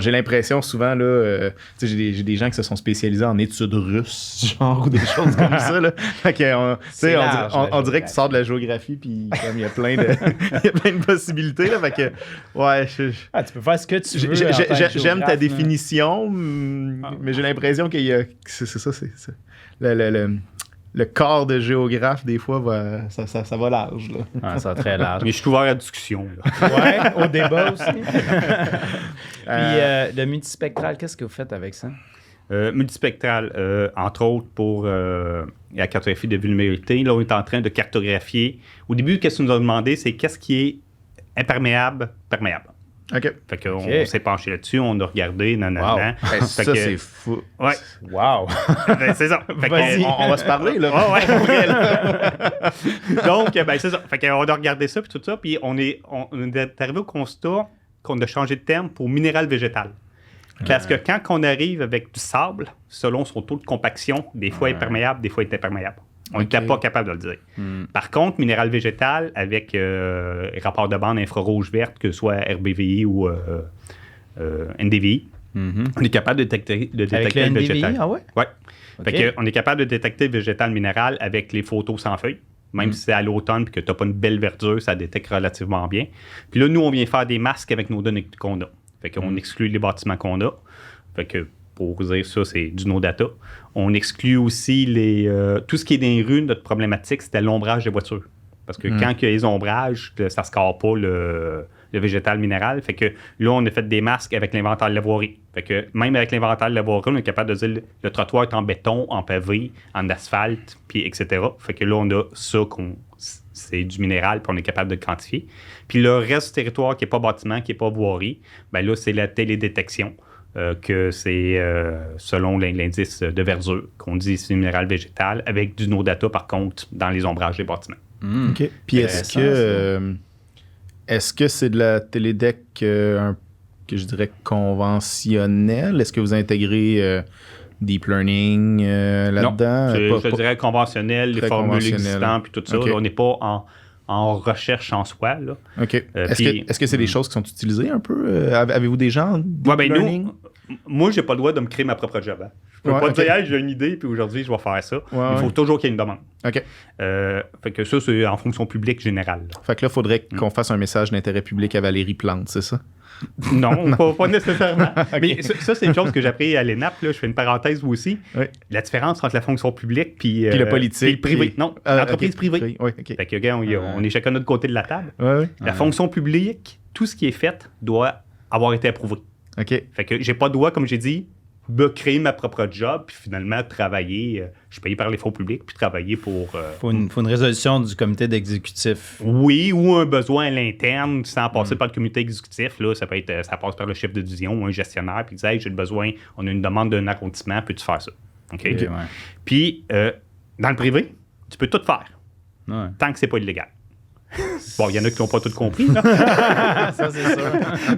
j'ai l'impression souvent, là, tu sais, j'ai des gens qui se sont spécialisés en études russes, genre, ou des choses comme ça. Là. Fait que, tu sais, on dirait que tu sors de la géographie, puis comme il y a plein de possibilités. Là, fait que, ouais. Tu peux faire ce que tu veux. J'aime ta définition, mais j'ai l'impression qu'il y a. C'est ça, c'est le corps de géographe, des fois, ça va large. Là. Ah, ça va très large. Mais je suis ouvert à la discussion. Là. Ouais, au débat aussi. Puis le multispectral, qu'est-ce que vous faites avec ça? Multispectral, entre autres pour la cartographie de vulnérabilité. Là, on est en train de cartographier. Au début, qu'est-ce qu'on nous a demandé, c'est qu'est-ce qui est imperméable, perméable. OK. Fait qu'on s'est penché là-dessus, on a regardé, nanana. Wow. Ça, c'est fou. Ouais. Wow! Ben, c'est ça. Fait on va se parler, là. Donc, ben, c'est ça. Fait qu'on a regardé ça, puis tout ça, puis on est arrivé au constat qu'on a changé de terme pour minéral végétal. Parce que quand on arrive avec du sable, selon son taux de compaction, des fois il est perméable, des fois il est imperméable. On n'était pas capable de le dire. Par contre, minéral végétal, avec rapport de bande infrarouge-verte, que ce soit RBVI ou NDVI, on est capable de détecter avec le NDVI, végétal. Ah ouais? Oui. Okay. On est capable de détecter le végétal minéral avec les photos sans feuilles. Même si c'est à l'automne et que tu n'as pas une belle verdure, ça détecte relativement bien. Puis là, nous, on vient faire des masques avec nos données qu'on a. Fait qu'on exclut les bâtiments qu'on a. Fait que pour dire ça, c'est du no-data. On exclut aussi tout ce qui est dans les rues. Notre problématique, c'était l'ombrage des voitures. Parce que quand il y a les ombrages, ça ne score pas le végétal minéral. Fait que là, on a fait des masques avec l'inventaire de la voirie. Fait que même avec l'inventaire de la voirie, on est capable de dire le trottoir est en béton, en pavé, en asphalte, puis etc. Fait que là, on a ça c'est du minéral, puis on est capable de le quantifier. Puis le reste du territoire qui n'est pas bâtiment, qui n'est pas voirie, ben là, c'est la télédétection. Que c'est selon l'indice de verdure qu'on dit c'est minéral végétal, avec du no-data, par contre, dans les ombrages des bâtiments. OK. Puis est-ce que c'est de la télédec que je dirais conventionnelle? Est-ce que vous intégrez deep learning là-dedans? Non, je dirais conventionnel, les formules existantes, puis tout ça. Okay. Là, on n'est pas en recherche en soi. Là. OK. Est-ce que c'est des choses qui sont utilisées un peu? Avez-vous des gens deep learning? Moi, j'ai pas le droit de me créer ma propre job. Hein. Je peux pas dire, hey, j'ai une idée, puis aujourd'hui, je vais faire ça. Il faut toujours qu'il y ait une demande. OK. Fait que ça, c'est en fonction publique générale. Là. Fait que là, il faudrait qu'on fasse un message d'intérêt public à Valérie Plante, c'est ça? Non, pas nécessairement. Okay. Mais ça, c'est une chose que j'ai appris à l'ENAP. Là, je fais une parenthèse aussi. Oui. La différence entre la fonction publique puis le politique. Puis le privé. Non, l'entreprise privée. Oui, OK. Fait que, regarde, on est chacun de notre côté de la table. Oui. La fonction publique, tout ce qui est fait doit avoir été approuvé. OK. Fait que j'ai pas le droit, comme j'ai dit, de créer ma propre job, puis finalement travailler. Je suis payé par les fonds publics, puis travailler pour. Faut une résolution du comité d'exécutif. Oui, ou un besoin à l'interne, sans passer par le comité exécutif. Là, ça passe par le chef de division ou un gestionnaire, puis il dit hey, j'ai besoin, on a une demande d'un arrondissement, peux-tu faire ça? OK? Ouais. Puis, dans le privé, tu peux tout faire, tant que c'est pas illégal. Bon, il y en a qui n'ont pas tout compris. Là. Ça, c'est sûr.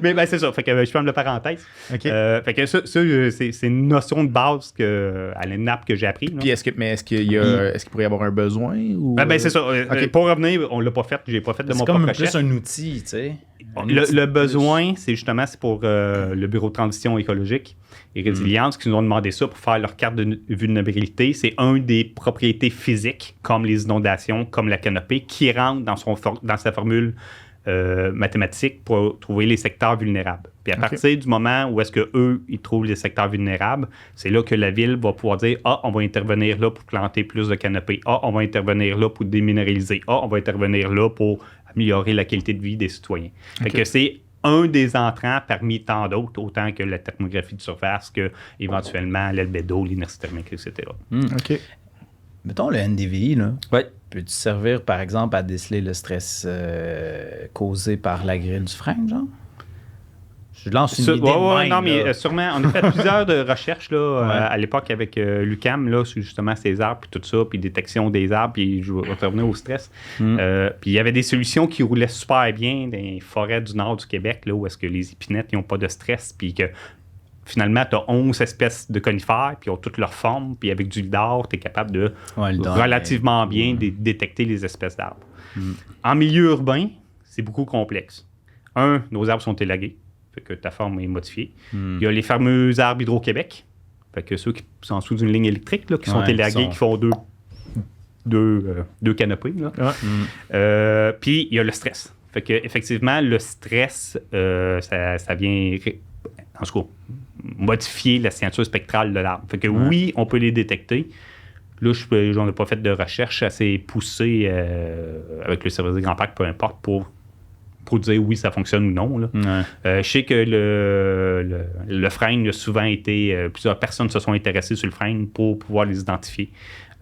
Mais ben, c'est ça. Fait que je ferme la parenthèse. Okay. Fait que ça c'est une notion de base à l'ENAP que j'ai appris. Là. Puis est-ce qu'il pourrait y avoir un besoin? Ou... Ben, c'est ça. Okay. Pour revenir, on l'a pas fait. J'ai pas fait de mon propre recherche. C'est comme plus un outil, tu sais. Le besoin, c'est pour le Bureau de transition écologique et résilience qui nous ont demandé ça pour faire leur carte de vulnérabilité. C'est un des propriétés physiques, comme les inondations, comme la canopée, qui rentre dans sa formule mathématique pour trouver les secteurs vulnérables. Puis à partir du moment où est-ce qu'eux, ils trouvent les secteurs vulnérables, c'est là que la ville va pouvoir dire « Ah, on va intervenir là pour planter plus de canopées. Ah, on va intervenir là pour déminéraliser. Ah, on va intervenir là pour améliorer la qualité de vie des citoyens. » Fait que c'est un des entrants parmi tant d'autres, autant que la thermographie de surface, que éventuellement l'albédo, l'énergie thermique, etc. OK. Mettons le NDVI, là. Ouais. Peux-tu servir, par exemple, à déceler le stress causé par la grille du frein, genre? Je lance une idée de même, non, mais là. sûrement, on a fait plusieurs de recherches là, à l'époque avec l'UQAM, là, sur justement ces arbres, puis tout ça, puis détection des arbres, puis je vais revenir au stress. Puis il y avait des solutions qui roulaient super bien dans les forêts du nord du Québec, là, où est-ce que les épinettes n'ont pas de stress, puis que finalement, tu as 11 espèces de conifères, puis ils ont toutes leurs formes, puis avec du lidar, tu es capable de relativement bien détecter les espèces d'arbres. En milieu urbain, c'est beaucoup complexe. Nos arbres sont élagués, fait que ta forme est modifiée. Il y a les fameux arbres Hydro-Québec, fait que ceux qui sont en dessous d'une ligne électrique, là, qui sont élagués, qui font deux canopées. Puis il y a le stress. Fait que effectivement, le stress, ça vient, en tout cas, modifier la signature spectrale de l'arbre. Fait que oui, on peut les détecter. Là, j'en ai pas fait de recherche assez poussée avec le service des grands parcs, peu importe, pour dire oui, ça fonctionne ou non. Là. Je sais que le frêne a souvent été... plusieurs personnes se sont intéressées sur le frêne pour pouvoir les identifier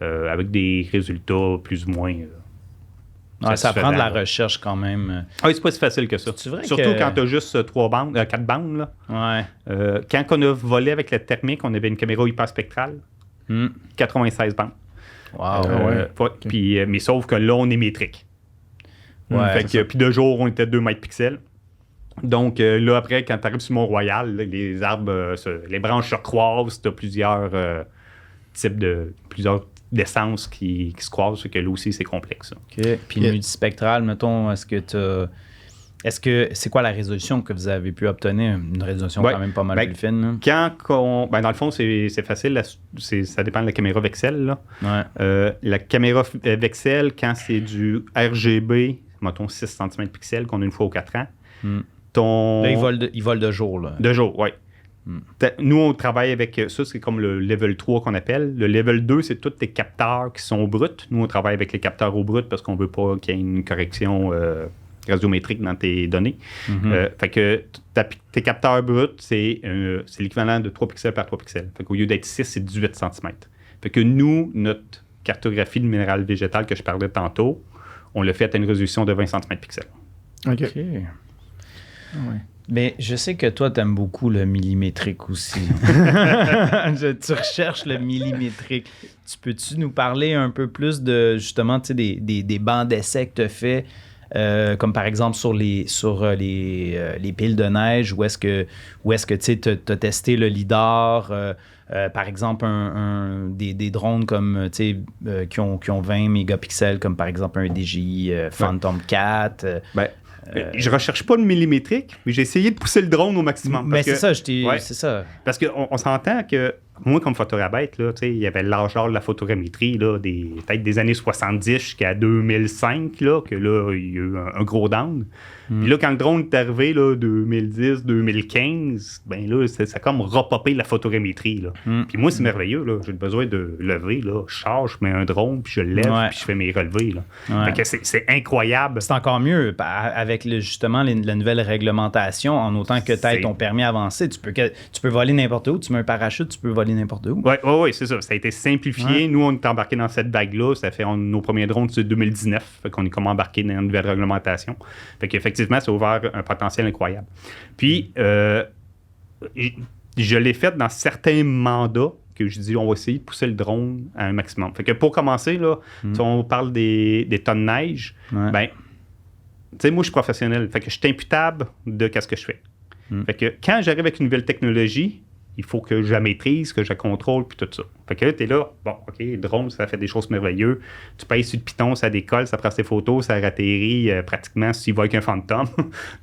avec des résultats plus ou moins... ça prend de la recherche quand même. Oui, c'est pas si facile que ça. Surtout quand tu as juste 4 bandes. Là. Quand on a volé avec la thermique, on avait une caméra hyperspectrale. 96 bandes. Wow. Puis, mais sauf que là, on est métrique. Puis de jour, on était 2 mètres pixels. Donc là, après, quand tu arrives sur Mont-Royal, là, les arbres, les branches se croisent. Tu as plusieurs types plusieurs d'essences qui se croisent. Fait que là aussi, c'est complexe. OK. Puis multispectral, mettons, est-ce que c'est quoi la résolution que vous avez pu obtenir? Une résolution quand même pas mal plus fine. Dans le fond, c'est facile. Ça dépend de la caméra Vexel. Là. La caméra Vexel, quand c'est du RGB, mettons 6 cm pixels, qu'on a une fois aux 4 ans. Là, il vole de jour. Là. De jour, oui. Nous, on travaille avec ça, c'est comme le level 3 qu'on appelle. Le level 2, c'est tous tes capteurs qui sont bruts. Nous, on travaille avec les capteurs au brut parce qu'on ne veut pas qu'il y ait une correction radiométrique dans tes données. Fait que tes capteurs bruts, c'est l'équivalent de 3 pixels par 3 pixels. Fait qu'au lieu d'être 6, c'est 18 cm. Fait que nous, notre cartographie de minéral végétal que je parlais tantôt, on l'a fait à une résolution de 20 cm pixels. OK. Mais je sais que toi, tu aimes beaucoup le millimétrique aussi. Tu recherches le millimétrique. Peux-tu nous parler un peu plus de, justement, des bancs d'essai que tu as fait, comme par exemple sur les piles de neige, où est-ce que tu as testé le lidar, par exemple, des drones comme, qui ont 20 mégapixels, comme par exemple un DJI Phantom 4. Je recherche pas le millimétrique, mais j'ai essayé de pousser le drone au maximum. Mais c'est ça, c'est ça. Parce qu'on s'entend que, moi, comme photographe, il y avait l'âge d'or de la photogrammétrie, là, peut-être des années 70 jusqu'à 2005, là, que là, il y a eu un gros down. Puis là, quand le drone est arrivé, là, 2010, 2015, ben là, ça a comme repopé la photogrammétrie, là. Puis moi, c'est merveilleux, là. J'ai besoin de lever, là. Je charge, je mets un drone, puis je le lève, puis je fais mes relevés, là. Fait que c'est incroyable. C'est encore mieux avec justement la nouvelle réglementation, en autant que tu aies ton permis avancé. Tu peux voler n'importe où, tu mets un parachute, tu peux voler n'importe où. Oui, c'est ça. Ça a été simplifié. Nous, on est embarqués dans cette vague-là. Ça fait nos premiers drones, c'est 2019. Fait qu'on est comme embarqués dans une nouvelle réglementation. Fait qu'effectivement, ça a ouvert un potentiel incroyable. Puis, je l'ai fait dans certains mandats que je dis, on va essayer de pousser le drone à un maximum. Fait que pour commencer, là, on parle des tas de neige. Ben, tu sais, moi, je suis professionnel. Fait que je suis imputable de ce que je fais. Fait que quand j'arrive avec une nouvelle technologie, il faut que je la maîtrise, que je la contrôle, puis tout ça. Fait que là, t'es là, bon, OK, le drone, ça fait des choses merveilleuses. Tu payes sur le piton, ça décolle, ça prend ses photos, ça atterrit pratiquement s'il va avec un fantôme.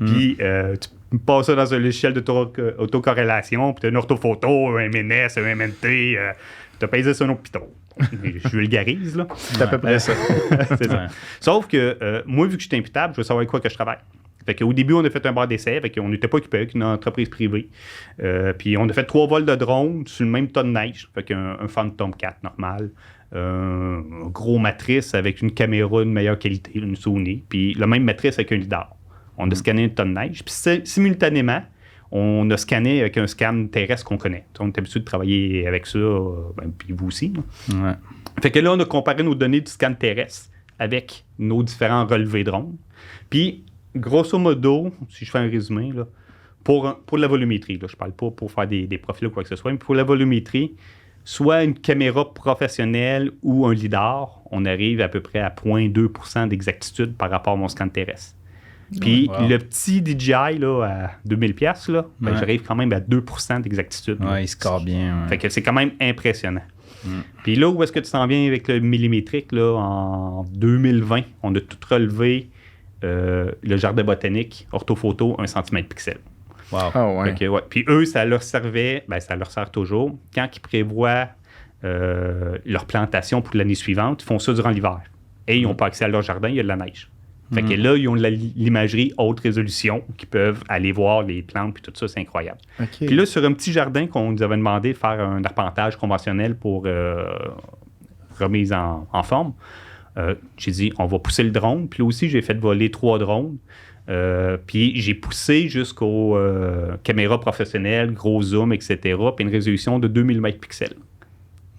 Puis tu passes ça dans un logiciel d'autocorrélation, puis tu as une orthophoto, un MNS, un MNT, tu as payé sur un autre piton. Je vulgarise, là. C'est à peu près ça. C'est ça. Sauf que moi, vu que je suis imputable, je veux savoir avec quoi que je travaille. Fait qu'au début, on a fait un bar d'essai, fait qu'on n'était pas occupé avec une entreprise privée. Puis on a fait 3 vols de drone sur le même tas de neige. Fait qu'un Phantom 4 normal, un gros matrice avec une caméra de meilleure qualité, une Sony, puis la même matrice avec un lidar. On a scanné un tas de neige. Puis simultanément, on a scanné avec un scan terrestre qu'on connaît. On est habitué de travailler avec ça, puis vous aussi. Fait que là, on a comparé nos données du scan terrestre avec nos différents relevés drones. Puis, grosso modo, si je fais un résumé, là, Pour la volumétrie, là, je ne parle pas pour faire des profils ou quoi que ce soit, mais pour la volumétrie, soit une caméra professionnelle ou un lidar, on arrive à peu près à 0,2% d'exactitude par rapport à mon scan terrestre. Puis le petit DJI là, à 2000$, là, ben, j'arrive quand même à 2% d'exactitude. Ouais, il score bien. Ouais. Fait que c'est quand même impressionnant. Puis là, où est-ce que tu t'en viens avec le millimétrique? Là, en 2020, on a tout relevé le jardin botanique, orthophoto, 1 cm pixel. Wow. Ah ouais. Fait que, ouais. Puis eux, ça leur servait, ben, ça leur sert toujours. Quand ils prévoient leur plantation pour l'année suivante, ils font ça durant l'hiver. Et ils n'ont pas accès à leur jardin, il y a de la neige. Fait que là, ils ont l'imagerie haute résolution qui peuvent aller voir les plantes puis tout ça, c'est incroyable. Okay. Puis là, sur un petit jardin qu'on nous avait demandé de faire un arpentage conventionnel pour remise en forme, j'ai dit, on va pousser le drone. Puis là aussi, j'ai fait voler 3 drones. Puis j'ai poussé jusqu'aux caméras professionnelles, gros zoom, etc. Puis une résolution de 2000 mètres-pixels.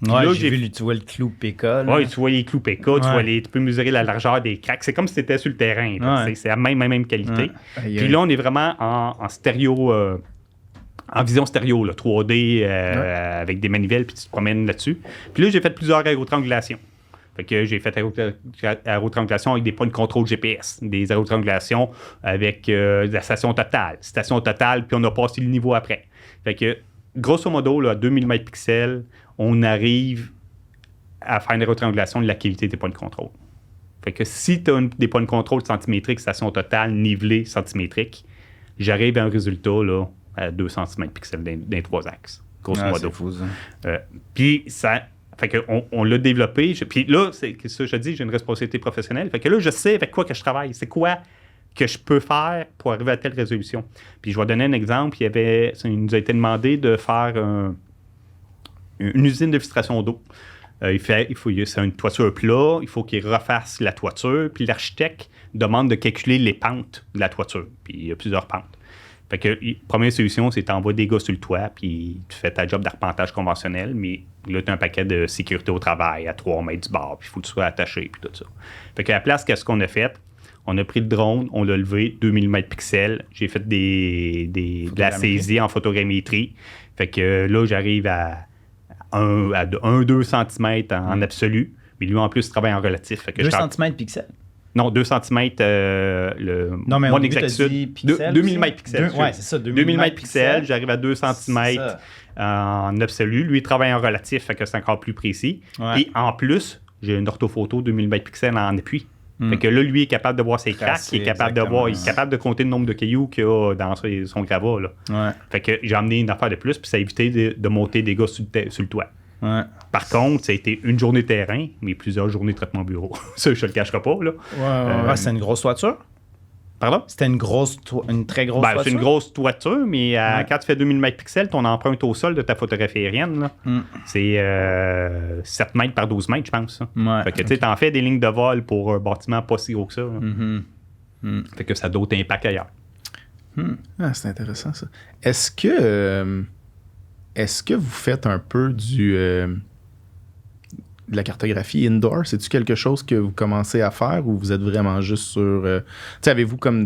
Ouais, là, j'ai vu, tu vois le clou PK. Oui, tu vois les clous PK, tu peux mesurer la largeur des cracks. C'est comme si tu étais sur le terrain. C'est la même qualité. Puis là, on est vraiment en stéréo, en vision stéréo, là, 3D, avec des manivelles, puis tu te promènes là-dessus. Puis là, j'ai fait plusieurs aérotriangulations. Fait que j'ai fait aérotriangulation avec des points de contrôle GPS, des aérotriangulations avec la station totale, puis on a passé le niveau après. Fait que, grosso modo, là, à 2000 mètres pixels, on arrive à faire une aérotriangulation de la qualité des points de contrôle. Fait que si tu as des points de contrôle centimétriques, station totale, nivelée, centimétrique, j'arrive à un résultat là, à 2 cm pixels dans 3 axes, grosso modo. C'est fou, ça. Puis ça... Fait qu'on l'a développé. Puis là, c'est ça, je dis, j'ai une responsabilité professionnelle. Fait que là, je sais avec quoi que je travaille. C'est quoi que je peux faire pour arriver à telle résolution. Puis je vais donner un exemple. Il nous a été demandé de faire une usine de filtration d'eau. C'est une toiture plat. Il faut qu'il refasse la toiture. Puis l'architecte demande de calculer les pentes de la toiture. Puis il y a plusieurs pentes. Fait que la première solution, c'est t'envoies des gars sur le toit, puis tu fais ta job d'arpentage conventionnel, mais là, tu as un paquet de sécurité au travail à 3 mètres du bord, puis il faut que tu sois attaché, puis tout ça. Fait qu'à la place, qu'est-ce qu'on a fait? On a pris le drone, on l'a levé 2000 mètres pixels. J'ai fait de la saisie en photogrammétrie. Fait que là, j'arrive à 1-2 cm en absolu, mais lui, en plus, il travaille en relatif. Fait que 2 cm pixels? Non, 2 cm, mon exactitude. 2000 mètres pixels. Oui, c'est ça, 2000 mètres pixels, j'arrive à 2 cm en absolu. Lui, il travaille en relatif, fait que c'est encore plus précis. Ouais. Et en plus, j'ai une orthophoto 2000 mètres pixels en appui. Fait que là, lui est capable de voir ses cracks, il est capable de compter le nombre de cailloux qu'il y a dans son gravat. Là. Ouais. Fait que j'ai amené une affaire de plus, puis ça a évité de monter des gars sur le toit. Ouais. Par contre, ça a été une journée terrain, mais plusieurs journées de traitement bureau. Ça, je ne le cacherai pas. Là. C'est une grosse toiture? Pardon? C'était une très grosse toiture? C'est une grosse toiture, mais quand tu fais 2000 mètres pixels, ton empreinte au sol de ta photographie aérienne, là, c'est 7 mètres par 12 mètres, je pense. Ouais, fait que tu en fais des lignes de vol pour un bâtiment pas si gros que ça. Fait que ça a d'autres impacts ailleurs. Ah, c'est intéressant, ça. Est-ce que vous faites un peu de la cartographie indoor? C'est-tu quelque chose que vous commencez à faire ou vous êtes vraiment juste sur... avez-vous comme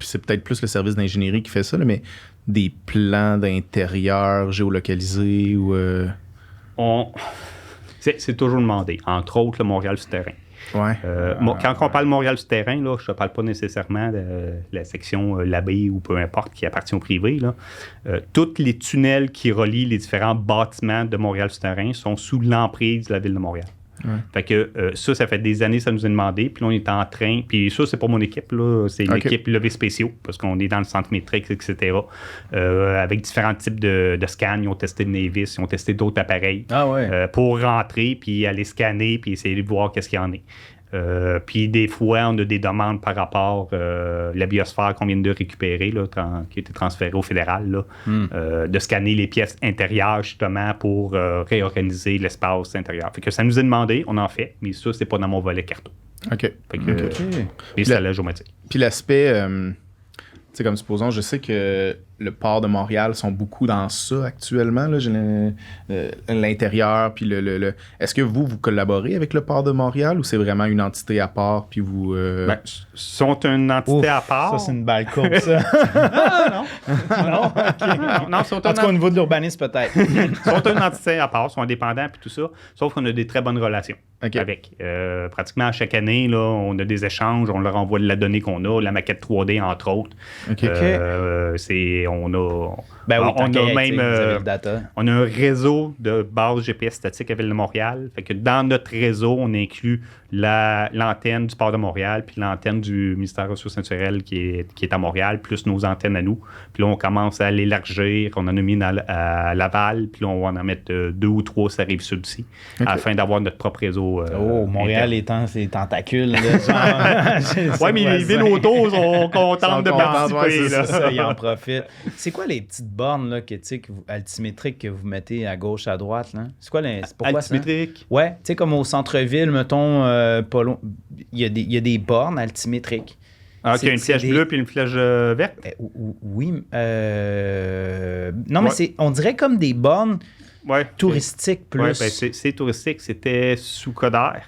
c'est peut-être plus le service d'ingénierie qui fait ça, là, mais des plans d'intérieur géolocalisés ou... C'est toujours demandé. Entre autres, le Montréal souterrain. Ouais. Quand on parle Montréal souterrain, là, je ne parle pas nécessairement de la section Labé ou peu importe qui appartient au privé. Tous les tunnels qui relient les différents bâtiments de Montréal souterrain sont sous l'emprise de la Ville de Montréal. Ouais. Fait que ça fait des années que ça nous est demandé. Puis là, on est en train. Puis ça, c'est pas mon équipe. Là. C'est l'équipe levée spéciaux parce qu'on est dans le centre métrique, etc. Avec différents types de scans. Ils ont testé le Navis, ils ont testé d'autres appareils pour rentrer, puis aller scanner, puis essayer de voir qu'est-ce qu'il y en a. Puis des fois, on a des demandes par rapport à la biosphère qu'on vient de récupérer, là, qui a été transférée au fédéral, là, de scanner les pièces intérieures, justement, pour réorganiser l'espace intérieur. Fait que ça nous est demandé, on en fait, mais ça, c'est pas dans mon volet carto. OK. Fait que, et c'est à la géométrie. Puis l'aspect, tu sais, comme supposons, je sais que le port de Montréal sont beaucoup dans ça actuellement, là, l'intérieur, puis Est-ce que vous collaborez avec le port de Montréal ou c'est vraiment une entité à part, puis vous... Ben, sont une entité à part. Ça, c'est une balle courbe, ça. non. Non? OK. Non, sont En tout cas, au niveau de l'urbanisme, peut-être. sont une entité à part, sont indépendants puis tout ça, sauf qu'on a des très bonnes relations avec. Pratiquement à chaque année, là, on a des échanges, on leur envoie de la donnée qu'on a, la maquette 3D, entre autres. On a même on a un réseau de bases GPS statiques à Ville de Montréal. Fait que dans notre réseau, on inclut l'antenne du port de Montréal, puis l'antenne du ministère des Ressources naturelles qui est à Montréal, plus nos antennes à nous. Puis là, on commence à l'élargir. On en a mis à Laval, puis là, on va en mettre 2 ou 3 sur la Rive-Sud aussi, afin d'avoir notre propre réseau. Montréal étant ses tentacules. Oui, mais les villes autour sont contentes de participer. C'est ça, ils en profitent. C'est quoi les petites bornes là, altimétriques que vous mettez à gauche, à droite? Là? C'est quoi pourquoi altimétriques? Ça? Ouais, tu sais, comme au centre-ville, mettons, il y a des bornes altimétriques. Ah, il y a une flèche bleue puis une flèche verte? Oui. Non, mais on dirait comme des bornes touristiques plus. Oui, c'est touristique. C'était sous Coder.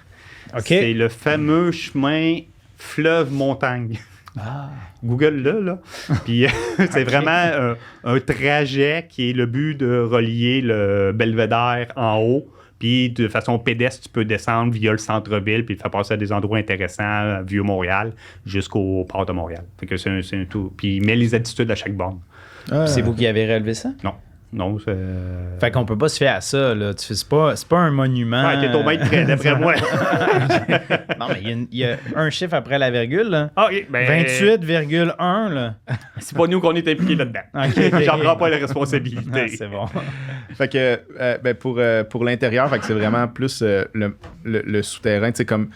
OK. C'est le fameux chemin fleuve-montagne. Ah. Google là. Puis c'est vraiment un trajet qui est le but de relier le Belvédère en haut. Puis de façon pédestre, tu peux descendre via le centre-ville puis te faire passer à des endroits intéressants, Vieux-Montréal, jusqu'au port de Montréal. Fait que c'est un tout. Puis il met les altitudes à chaque borne. C'est vous qui avez relevé ça? Non, c'est... Fait qu'on peut pas se fier à ça, là. C'est pas un monument. Ouais, t'es au mètre près, d'après moi. Non, mais il y a un chiffre après la virgule, là. Ah, oui, 28,1, là. C'est pas nous qu'on est impliqués là-dedans. J'en prends pas la responsabilité. C'est bon. Fait que, pour l'intérieur, fait que c'est vraiment plus le souterrain, tu sais, comme...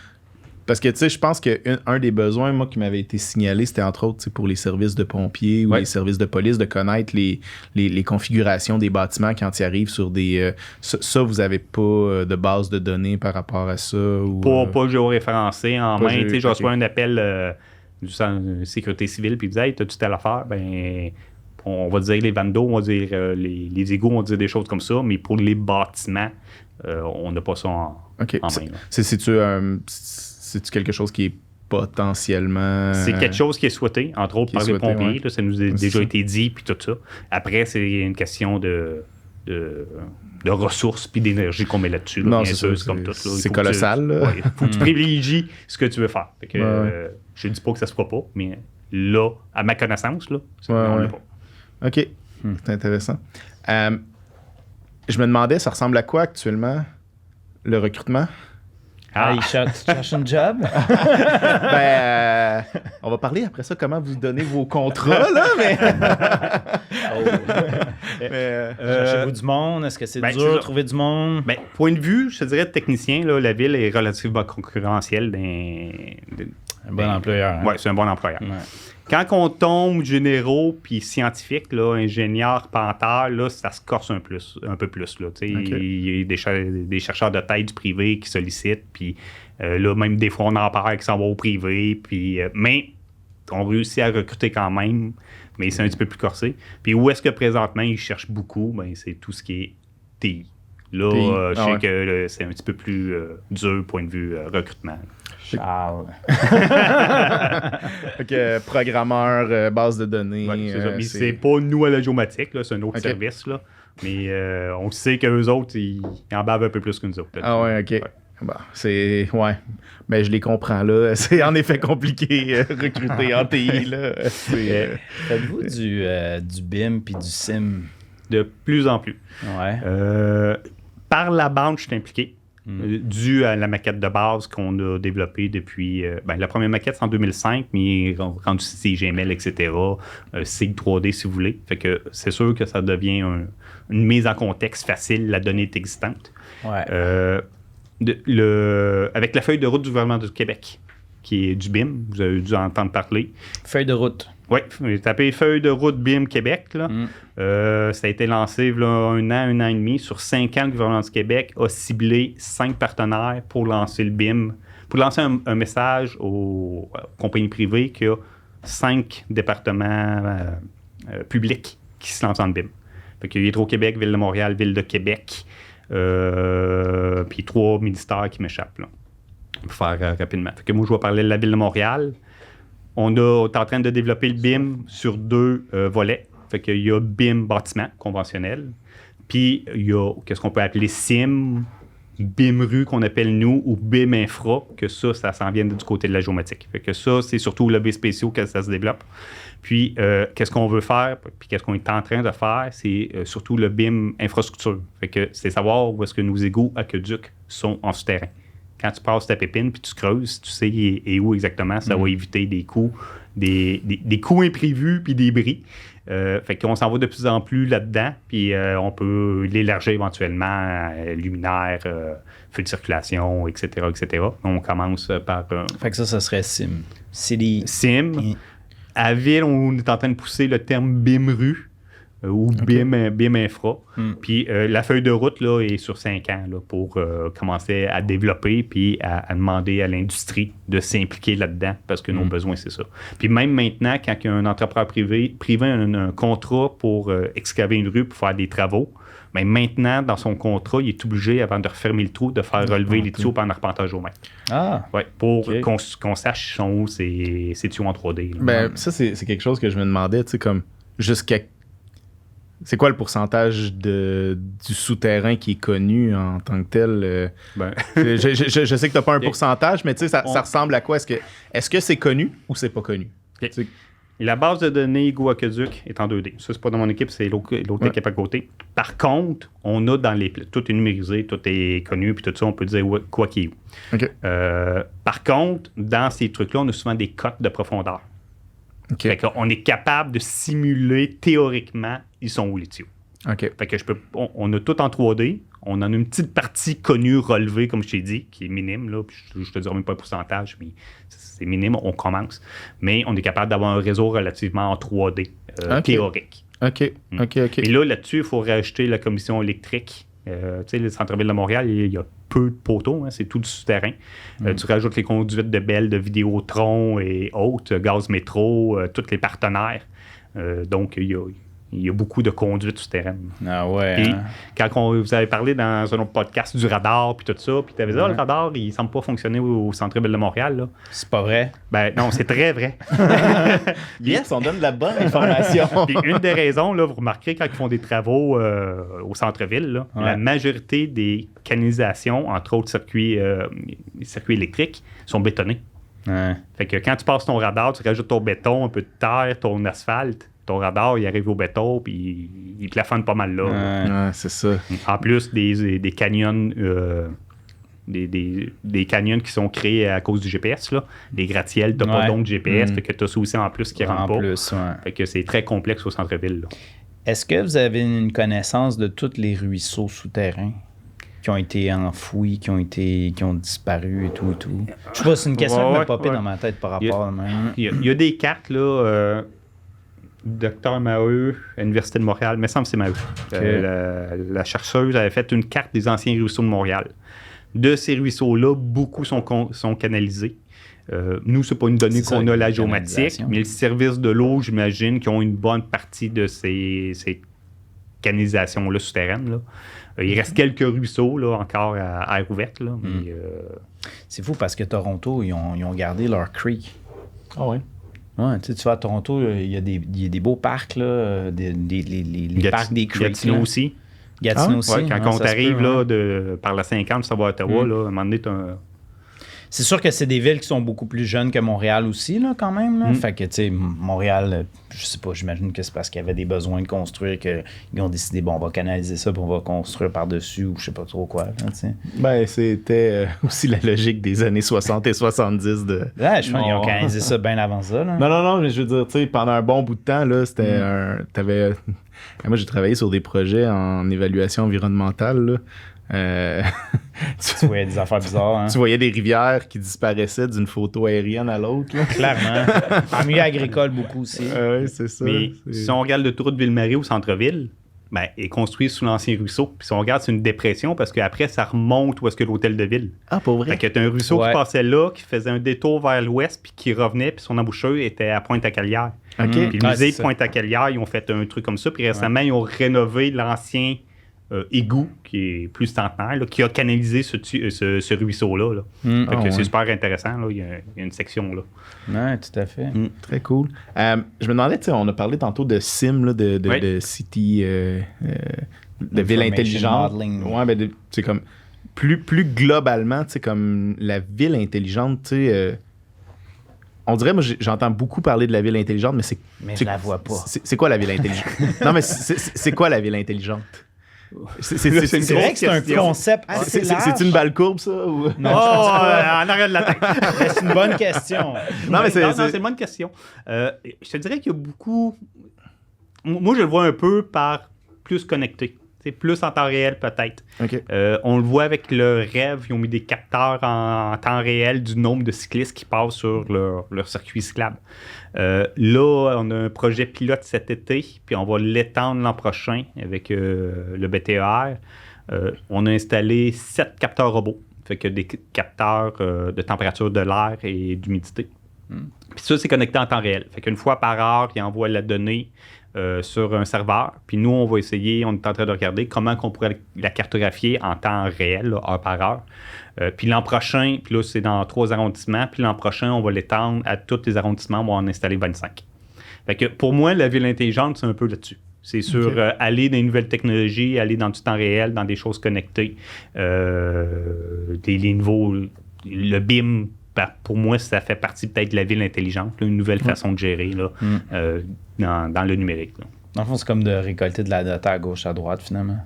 Parce que, tu sais, je pense qu'un des besoins, moi, qui m'avait été signalé, c'était entre autres pour les services de pompiers ou les services de police, de connaître les configurations des bâtiments quand ils arrivent sur des... ça, vous n'avez pas de base de données par rapport à ça? Ou, pas géoréférencé en main. Tu sais, je reçois un appel du centre de sécurité civile, puis ils disent « Hey, t'as-tu telle affaire? » Ben, on va dire les vannes d'eau, on va dire les égouts, on va dire des choses comme ça, mais pour les bâtiments, on n'a pas ça en main. C'est-tu quelque chose qui est potentiellement... C'est quelque chose qui est souhaité, entre autres par les pompiers. Là, ça nous a déjà été dit, puis tout ça. Après, c'est une question de ressources puis d'énergie qu'on met là-dessus. Non, bien sûr, c'est comme tout. C'est colossal. Il faut que tu privilégies ce que tu veux faire. Fait que, je ne dis pas que ça se fera pas, mais là, à ma connaissance, là, on ne l'a pas. OK. C'est intéressant. Je me demandais, ça ressemble à quoi actuellement, le recrutement? Il cherche un job? On va parler après ça, comment vous donnez vos contrats, là, mais... Cherchez-vous du monde? Est-ce que c'est dur de trouver du monde? Point de vue, je te dirais, de technicien, là, la ville est relativement concurrentielle. Un bon employeur. Oui, c'est un bon employeur. Ouais. Quand on tombe généraux puis scientifiques, là, ingénieurs, penteurs, là, ça se corse un peu plus. Là, il y a des chercheurs de tête du privé qui sollicitent, puis là, même des fois, on en parle qui s'en va au privé, puis, mais on réussit à recruter quand même, mais c'est un petit peu plus corsé. Puis où est-ce que présentement, ils cherchent beaucoup? Ben, c'est tout ce qui est TI. Là, je sais que c'est un petit peu plus dur point de vue recrutement. Charles. Programmeur, base de données. C'est ça. Mais c'est pas nous à la géomatique, là, c'est un autre service. Là. Mais on sait qu'eux autres, ils en bavent un peu plus que nous autres. Ah ouais, OK. Ouais. Bon, c'est... Ouais. Ben, je les comprends, là. C'est en effet compliqué recruter en TI, là. Faites-vous du BIM puis du SIM? De plus en plus. Ouais. Par la bande, je suis impliqué. Dû à la maquette de base qu'on a développée depuis... la première maquette, c'est en 2005, mais rendu CGML, etc., SIG 3D, si vous voulez. Fait que c'est sûr que ça devient une mise en contexte facile, la donnée est existante. Ouais. Avec la feuille de route du gouvernement du Québec, qui est du BIM, vous avez dû entendre parler. Feuille de route. Oui, j'ai tapé feuille de route BIM Québec. Là. Ça a été lancé là, un an et demi. Sur 5 ans, le gouvernement du Québec a ciblé 5 partenaires pour lancer le BIM, pour lancer un message aux compagnies privées qu'il y a 5 départements publics qui se lancent dans le BIM. Fait qu'il y a Hydro-Québec, Ville de Montréal, Ville de Québec, puis 3 ministères qui m'échappent, là, pour faire rapidement. Fait que moi, je vais parler de la Ville de Montréal. On est en train de développer le BIM sur 2 volets. Fait qu'il y a BIM bâtiment conventionnel, puis il y a qu'est-ce qu'on peut appeler SIM, BIM rue qu'on appelle nous, ou BIM infra, que ça s'en vient du côté de la géomatique. Fait que ça, c'est surtout le lobby spéciaux que ça se développe. Puis, qu'est-ce qu'on veut faire, puis qu'est-ce qu'on est en train de faire, c'est surtout le BIM infrastructure. Fait que c'est savoir où est-ce que nos égouts aqueducs sont en souterrain. Quand tu passes ta pépine, puis tu creuses, tu sais et où exactement, ça va éviter des coûts, des coûts imprévus, puis des bris. Fait qu'on s'en va de plus en plus là-dedans, puis on peut l'élargir éventuellement, luminaire, feu de circulation, etc., etc. On commence par... Fait que ça serait SIM. SIM. À Ville, on est en train de pousser le terme BIM rue ou BIM infra. Puis la feuille de route là, est sur 5 ans là, pour commencer à développer puis à demander à l'industrie de s'impliquer là-dedans parce que nos besoins, c'est ça. Puis même maintenant, quand il y a un entrepreneur privé a un contrat pour excaver une rue pour faire des travaux, bien maintenant, dans son contrat, il est obligé, avant de refermer le trou, de faire relever les tuyaux par un arpentage au mètre. Ouais, pour qu'on sache où ces tuyaux en 3D. Là. Ben, ça, c'est quelque chose que je me demandais, tu sais, comme jusqu'à... C'est quoi le pourcentage du souterrain qui est connu en tant que tel? Je sais que tu n'as pas un pourcentage, mais tu sais, ça ressemble à quoi? Est-ce que c'est connu ou c'est pas connu? Okay. La base de données égout-aqueduc est en 2D. Ça, c'est pas dans mon équipe, c'est l'autre équipe à côté. Par contre, on a dans les... Tout est numérisé, tout est connu, puis tout ça, on peut dire quoi qui est où. Okay. Par contre, dans ces trucs-là, on a souvent des cotes de profondeur. Okay. Fait qu'on est capable de simuler théoriquement ils sont où les tuyaux. Okay. Fait que on a tout en 3D. On en a une petite partie connue, relevée, comme je t'ai dit, qui est minime. Là, puis je te dirai même pas le pourcentage, mais c'est minime, on commence. Mais on est capable d'avoir un réseau relativement en 3D, théorique. OK. Et là-dessus, il faut rajouter la commission électrique. Tu sais, le centre-ville de Montréal, il y a peu de poteaux, hein, c'est tout du souterrain. Tu rajoutes les conduites de Bell, de Vidéotron et autres, Gaz Métro, tous les partenaires. Donc, il y a beaucoup de conduites souterraines. Ah ouais. Puis, quand vous avez parlé dans un autre podcast du radar, puis tout ça, puis tu avais dit, le radar, il semble pas fonctionner au centre-ville de Montréal. Là. C'est pas vrai? Ben non, c'est très vrai. Yes, on donne de la bonne information. Puis une des raisons, là, vous remarquerez, quand ils font des travaux au centre-ville, là, la majorité des canalisations, entre autres circuits électriques, sont bétonnés. Ouais. Fait que quand tu passes ton radar, tu rajoutes ton béton, un peu de terre, ton asphalte, ton radar, il arrive au béton, puis il plafonne pas mal là. Ouais, c'est ça. En plus, des canyons... Des canyons qui sont créés à cause du GPS, là. Des gratte-ciels, t'as pas donc de GPS, fait que t'as ça aussi en plus qui rentre pas. Plus, fait que c'est très complexe au centre-ville. Là. Est-ce que vous avez une connaissance de tous les ruisseaux souterrains qui ont été enfouis, qui ont disparu et tout? Je sais pas, c'est une question qui m'a popé dans ma tête par rapport à même. Il y a des cartes, là... Dr Maheu, à l'Université de Montréal, il me semble que c'est Maheu. La chercheuse avait fait une carte des anciens ruisseaux de Montréal. De ces ruisseaux-là, beaucoup sont canalisés. Nous, c'est pas une donnée qu'on a la géomatique, mais le service de l'eau, j'imagine, qui ont une bonne partie de ces canalisations-là souterraines. Là. Il reste quelques ruisseaux là, encore à air ouverte. Là, mais, c'est fou parce que Toronto, ils ont gardé leur creek. Ah oui? Ouais, tu vas à Toronto, il y a des beaux parcs, là, les parcs des creeks. Gatineau aussi. Gatineau aussi. Ouais, quand on t'arrive par la 50, ça va à Ottawa, là, à un moment donné, c'est sûr que c'est des villes qui sont beaucoup plus jeunes que Montréal aussi, là, quand même. Là. Fait que, tu sais, Montréal, je sais pas, j'imagine que c'est parce qu'il y avait des besoins de construire qu'ils ont décidé, bon, on va canaliser ça puis on va construire par-dessus ou je sais pas trop quoi. Là, ben, c'était aussi la logique des années 60 et 70 de... Ouais, je pense qu'ils ont canalisé ça bien avant ça. Là. Non, mais je veux dire, tu sais, pendant un bon bout de temps, là, c'était t'avais... Moi, j'ai travaillé sur des projets en évaluation environnementale, là. Tu voyais des affaires bizarres. Hein? Tu voyais des rivières qui disparaissaient d'une photo aérienne à l'autre. Là. Clairement. En milieu agricole, beaucoup aussi. Oui, c'est ça. Mais si on regarde le tour de Ville-Marie au centre-ville, est construit sous l'ancien ruisseau. Puis si on regarde, c'est une dépression parce qu'après, ça remonte où est-ce que l'hôtel de ville. Ah, pour vrai? Fait que t'as un ruisseau Ouais. qui passait là, qui faisait un détour vers l'ouest, puis qui revenait, puis son embouchure était à Pointe-à-Calière. OK. Puis le Ouais, musée c'est de ça. Pointe-à-Calière, ils ont fait un truc comme ça. Puis récemment, ils ont rénové l'ancien égout, qui est plus centenaire, là, qui a canalisé ce ruisseau-là. Là. Mm. Fait que ouais. c'est super intéressant. Là. Il y a une section là. Ouais, tout à fait. Très cool. Je me demandais, tu sais, on a parlé tantôt de SIM, là, Oui. de City, de ville Information intelligente. modeling. Ouais, ben, c'est comme plus globalement, tu sais, comme la ville intelligente, tu sais. On dirait, moi, j'entends beaucoup parler de la ville intelligente, mais Mais je la vois pas. C'est quoi la ville intelligente? Non, mais c'est quoi la ville intelligente? C'est une C'est vrai que c'est un question. concept assez large. c'est une balle courbe, ça? Ou... Non, en arrière de la tête. mais c'est une bonne question. Non, mais c'est une bonne question. Je te dirais qu'il y a beaucoup... Moi, je le vois un peu par plus connecté. C'est plus en temps réel, peut-être. OK. On le voit avec le rêve. Ils ont mis des capteurs en temps réel du nombre de cyclistes qui passent sur leur circuit cyclable. Là, on a un projet pilote cet été, puis on va l'étendre l'an prochain avec le BTER. On a installé 7 capteurs robots. Fait que des capteurs de température de l'air et d'humidité. Puis ça, c'est connecté en temps réel. Fait qu'une fois par heure, ils envoient la donnée sur un serveur. Puis nous, on va essayer, on est en train de regarder comment on pourrait la cartographier en temps réel, là, heure par heure. Puis l'an prochain, puis là, c'est dans 3 arrondissements. Puis l'an prochain, on va l'étendre à tous les arrondissements. On va en installer 25. Fait que pour moi, la ville intelligente, c'est un peu là-dessus. C'est sur aller dans les nouvelles technologies, aller dans du temps réel, dans des choses connectées. Les nouveaux... Le BIM, pour moi, ça fait partie peut-être de la ville intelligente, là, une nouvelle façon de gérer là, dans le numérique. Là. Dans le fond, c'est comme de récolter de la data à gauche, à droite, finalement.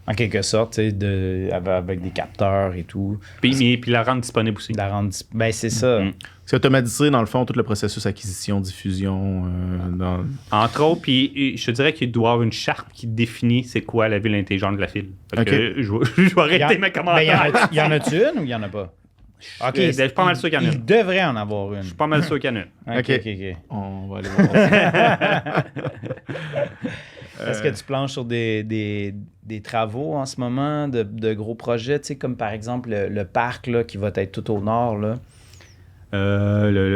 En quelque sorte, tu sais, avec des capteurs et tout. Puis la rendre disponible aussi. La rendre ben, c'est ça. C'est automatisé, dans le fond, tout le processus acquisition, diffusion. Entre autres, puis je te dirais qu'il doit y avoir une charte qui définit c'est quoi la ville intelligente de la ville. Fait que, je vais arrêter mes commentaires. Y en a-tu une ou il y en a pas? OK. Je suis pas mal sûr qu'il y en a une. Il devrait en avoir une. Je suis pas mal sûr qu'il y en a une. OK. On va aller voir. Est-ce que tu planches sur des travaux en ce moment, de gros projets, tu sais, comme par exemple le parc là, qui va être tout au nord, là?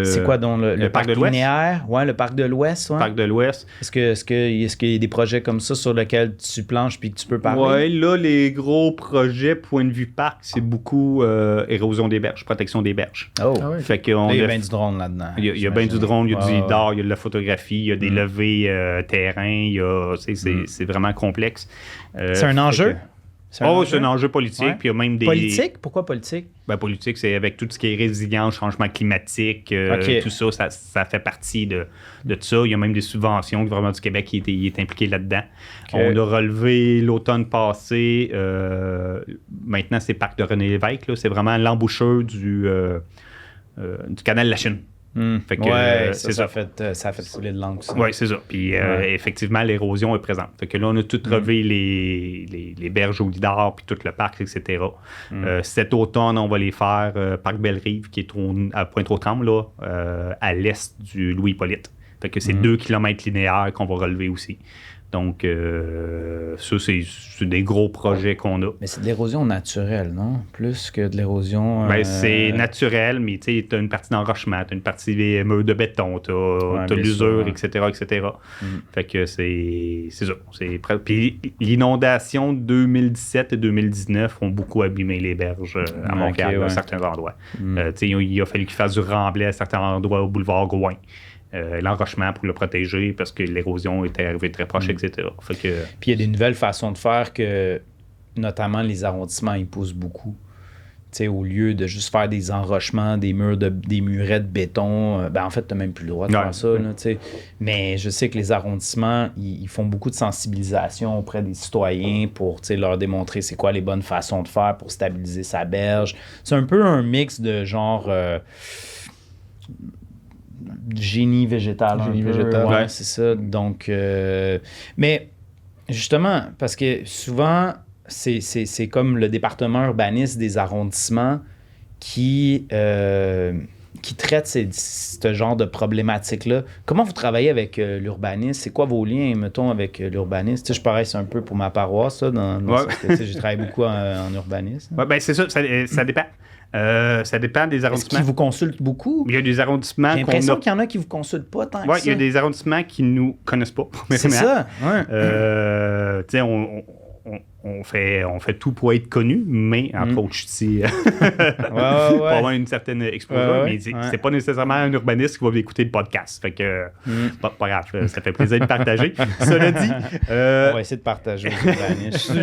C'est quoi donc le parc de l'Ouest? linéaire? Ouais, le parc de l'Ouest. Ouais. Parc de l'Ouest. Est-ce qu'il y a des projets comme ça sur lesquels tu planches puis que tu peux parler? Ouais, là, les gros projets, point de vue parc, c'est beaucoup érosion des berges, protection des berges. Oh! Ah ouais. Fait qu'on Là, il y a a- bien du drone là-dedans. il y a bien du drone, il y a Ouais, du d'art, il y a de la photographie, il y a des levées terrain, il y a, c'est vraiment complexe. C'est un enjeu? C'est un enjeu politique, Ouais. puis il y a même des... Politique? Pourquoi politique? Ben, politique, c'est avec tout ce qui est résilience, changement climatique, OK. tout ça, ça fait partie de ça. Il y a même des subventions, le gouvernement du Québec qui est impliqué là-dedans. OK. On a relevé l'automne passé, maintenant c'est Parc de René Lévesque, là, c'est vraiment l'embouchure du canal de la Chine. Fait que, ouais, c'est ça a fait couler de l'encre. Oui, c'est ça. Puis effectivement, l'érosion est présente. Fait que là, on a tout relevé les berges au lidar, puis tout le parc, etc. Cet automne, on va les faire Parc Belle-Rive, qui est à Pointe-aux-Trembles, là, à l'est du Louis-Hippolyte. Fait que c'est 2 km linéaires qu'on va relever aussi. Donc, ça, c'est des gros projets qu'on a. Mais c'est de l'érosion naturelle, non? Plus que de l'érosion... Ben, c'est naturel, mais tu as une partie d'enrochement, tu as une partie des murs de béton, tu as bien l'usure, sûr, etc. Fait que c'est ça. Puis l'inondation de 2017 et 2019 ont beaucoup abîmé les berges à Montréal, à certains endroits. Il a fallu qu'ils fassent du remblai à certains endroits au boulevard Gouin. L'enrochement pour le protéger parce que l'érosion était arrivée très proche, etc. Fait que, Puis il y a des nouvelles façons de faire que, notamment les arrondissements, ils poussent beaucoup. Tu sais, au lieu de juste faire des enrochements, des murets de béton, ben en fait, tu n'as même plus le droit de faire ça. Là, tu sais. Mais je sais que les arrondissements, ils font beaucoup de sensibilisation auprès des citoyens pour leur démontrer c'est quoi les bonnes façons de faire pour stabiliser sa berge. C'est un peu un mix de genre... génie végétal. Ouais, c'est ça. Donc, mais justement, parce que souvent, c'est comme le département urbaniste des arrondissements qui qui traitent ce genre de problématiques-là. Comment vous travaillez avec l'urbanisme? C'est quoi vos liens, mettons, avec l'urbanisme? Tu sais, je parais, c'est un peu pour ma paroisse, ça, dans le sens que, tu sais, j'ai travaillé beaucoup en urbanisme. Oui, ben c'est ça dépend. Ça dépend des Est-ce arrondissements. qu'ils vous consultent beaucoup? Il y a des arrondissements J'ai l'impression qu'il y en a qui vous consultent pas tant que ça. Il y a des arrondissements qui nous connaissent pas. C'est ça, ouais. Tu sais, on fait tout pour être connu, mais entre autres, je dis pour avoir une certaine exposure, mais c'est pas nécessairement un urbaniste qui va écouter le podcast. Fait que, pas grave, ça fait plaisir de partager. Cela dit... On va essayer de partager aux urbanistes.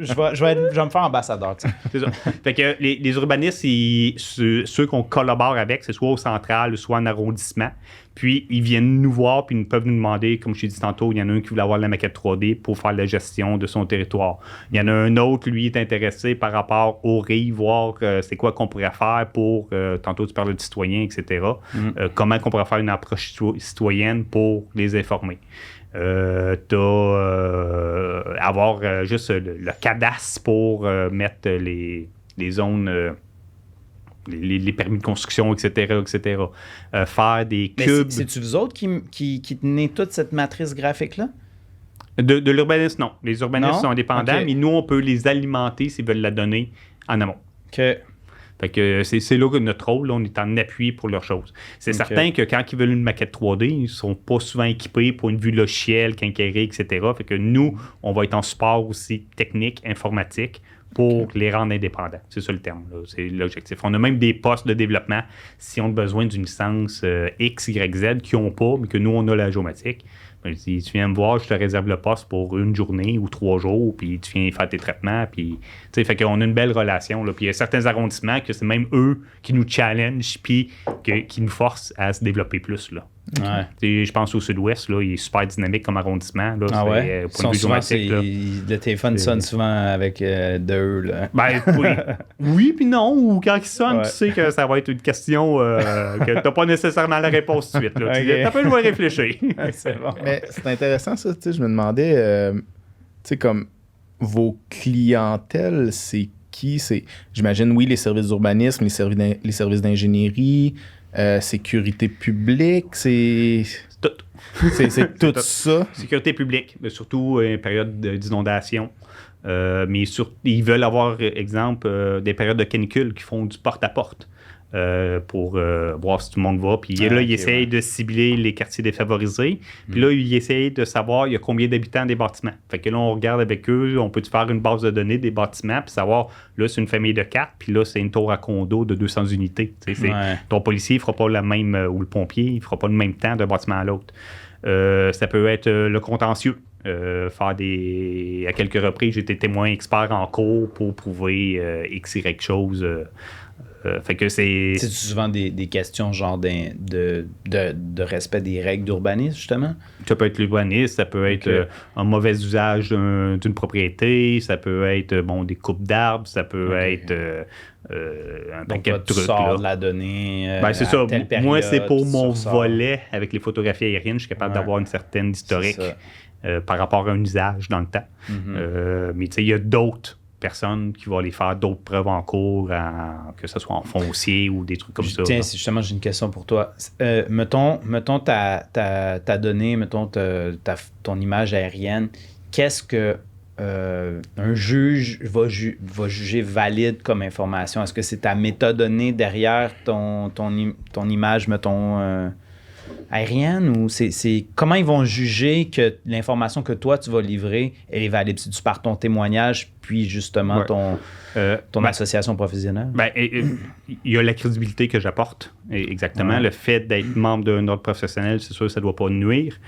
Je vais me faire ambassadeur. T'sais. C'est ça. Fait que les urbanistes, ceux qu'on collabore avec, c'est soit au central, soit en arrondissement. Puis, ils viennent nous voir, puis ils peuvent nous demander, comme je t'ai dit tantôt, il y en a un qui voulait avoir la maquette 3D pour faire la gestion de son territoire. Il y en a un autre, lui, est intéressé par rapport au RI, voir c'est quoi qu'on pourrait faire pour, tantôt tu parlais de citoyens, etc. Comment qu'on pourrait faire une approche citoyenne pour les informer. Avoir juste le cadastre pour mettre les zones... Les permis de construction, etc., etc. Faire des cubes... C'est-tu vous autres qui tenez toute cette matrice graphique-là? De l'urbanisme, non. Les urbanistes sont indépendants, okay. mais nous, on peut les alimenter s'ils veulent la donner en amont. OK. Fait que c'est là que notre rôle, là, on est en appui pour leurs choses. C'est certain que quand ils veulent une maquette 3D, ils ne sont pas souvent équipés pour une vue logicielle, quincaillerie, etc. Fait que nous, on va être en support aussi technique, informatique, pour les rendre indépendants. C'est ça le terme, là. C'est l'objectif. On a même des postes de développement si on a besoin d'une licence X, Y, Z qu'ils n'ont pas, mais que nous, on a la géomatique. Ben, je dis, tu viens me voir, je te réserve le poste pour une journée ou 3 jours, puis tu viens faire tes traitements, puis... Tu sais, fait qu'on a une belle relation, là. Puis il y a certains arrondissements que c'est même eux qui nous challengent, puis qui nous forcent à se développer plus, là. Ouais. Je pense au sud-ouest, là, il est super dynamique comme arrondissement. Là, ah ouais? Point de vue géomatique, là. Le téléphone sonne souvent avec de eux. Là. Ben, oui puis non. Ou quand il sonne, tu sais que ça va être une question que tu n'as pas nécessairement la réponse tout de suite. Là. Tu peux le voir réfléchir. C'est bon. Mais c'est intéressant ça. Je me demandais, tu sais, comme vos clientèles, c'est qui? J'imagine, oui, les services d'urbanisme, les services d'ingénierie, sécurité publique, c'est tout. C'est tout ça. Sécurité publique, mais surtout une période d'inondation. Mais ils veulent avoir, exemple, des périodes de canicule qui font du porte-à-porte pour voir si tout le monde va. Puis là, ils essayent de cibler les quartiers défavorisés. Puis là, ils essayent de savoir il y a combien d'habitants des bâtiments. Fait que là, on regarde avec eux, on peut faire une base de données des bâtiments puis savoir, là, c'est une famille de 4, puis là, c'est une tour à condo de 200 unités. Ton policier ne fera pas la même, ou le pompier, il ne fera pas le même temps d'un bâtiment à l'autre. Ça peut être le contentieux. À quelques reprises, j'ai été témoin expert en cours pour prouver X, Y chose. Fait que c'est souvent des questions genre de respect des règles d'urbanisme, justement? Ça peut être l'urbanisme, ça peut être un mauvais usage d'une propriété, ça peut être des coupes d'arbres, ça peut être un paquet de trucs. Tu sors de la donnée c'est ça. Période, moi, c'est pour mon volet avec les photographies aériennes, je suis capable d'avoir une certaine historique par rapport à un usage dans le temps. Mais tu sais, il y a d'autres personnes qui vont aller faire d'autres preuves en cours, que ce soit en foncier ou des trucs comme ça. Tiens, justement, j'ai une question pour toi. Mettons ta donnée, mettons ton image aérienne, qu'est-ce que un juge va juger valide comme information? Est-ce que c'est ta métadonnée derrière ton image, mettons, aérienne, ou c'est comment ils vont juger que l'information que toi tu vas livrer elle est valide? C'est-tu par ton témoignage puis justement ton association professionnelle? Il y a la crédibilité que j'apporte, exactement. Le fait d'être membre d'un ordre professionnel, c'est sûr que ça ne doit pas nuire.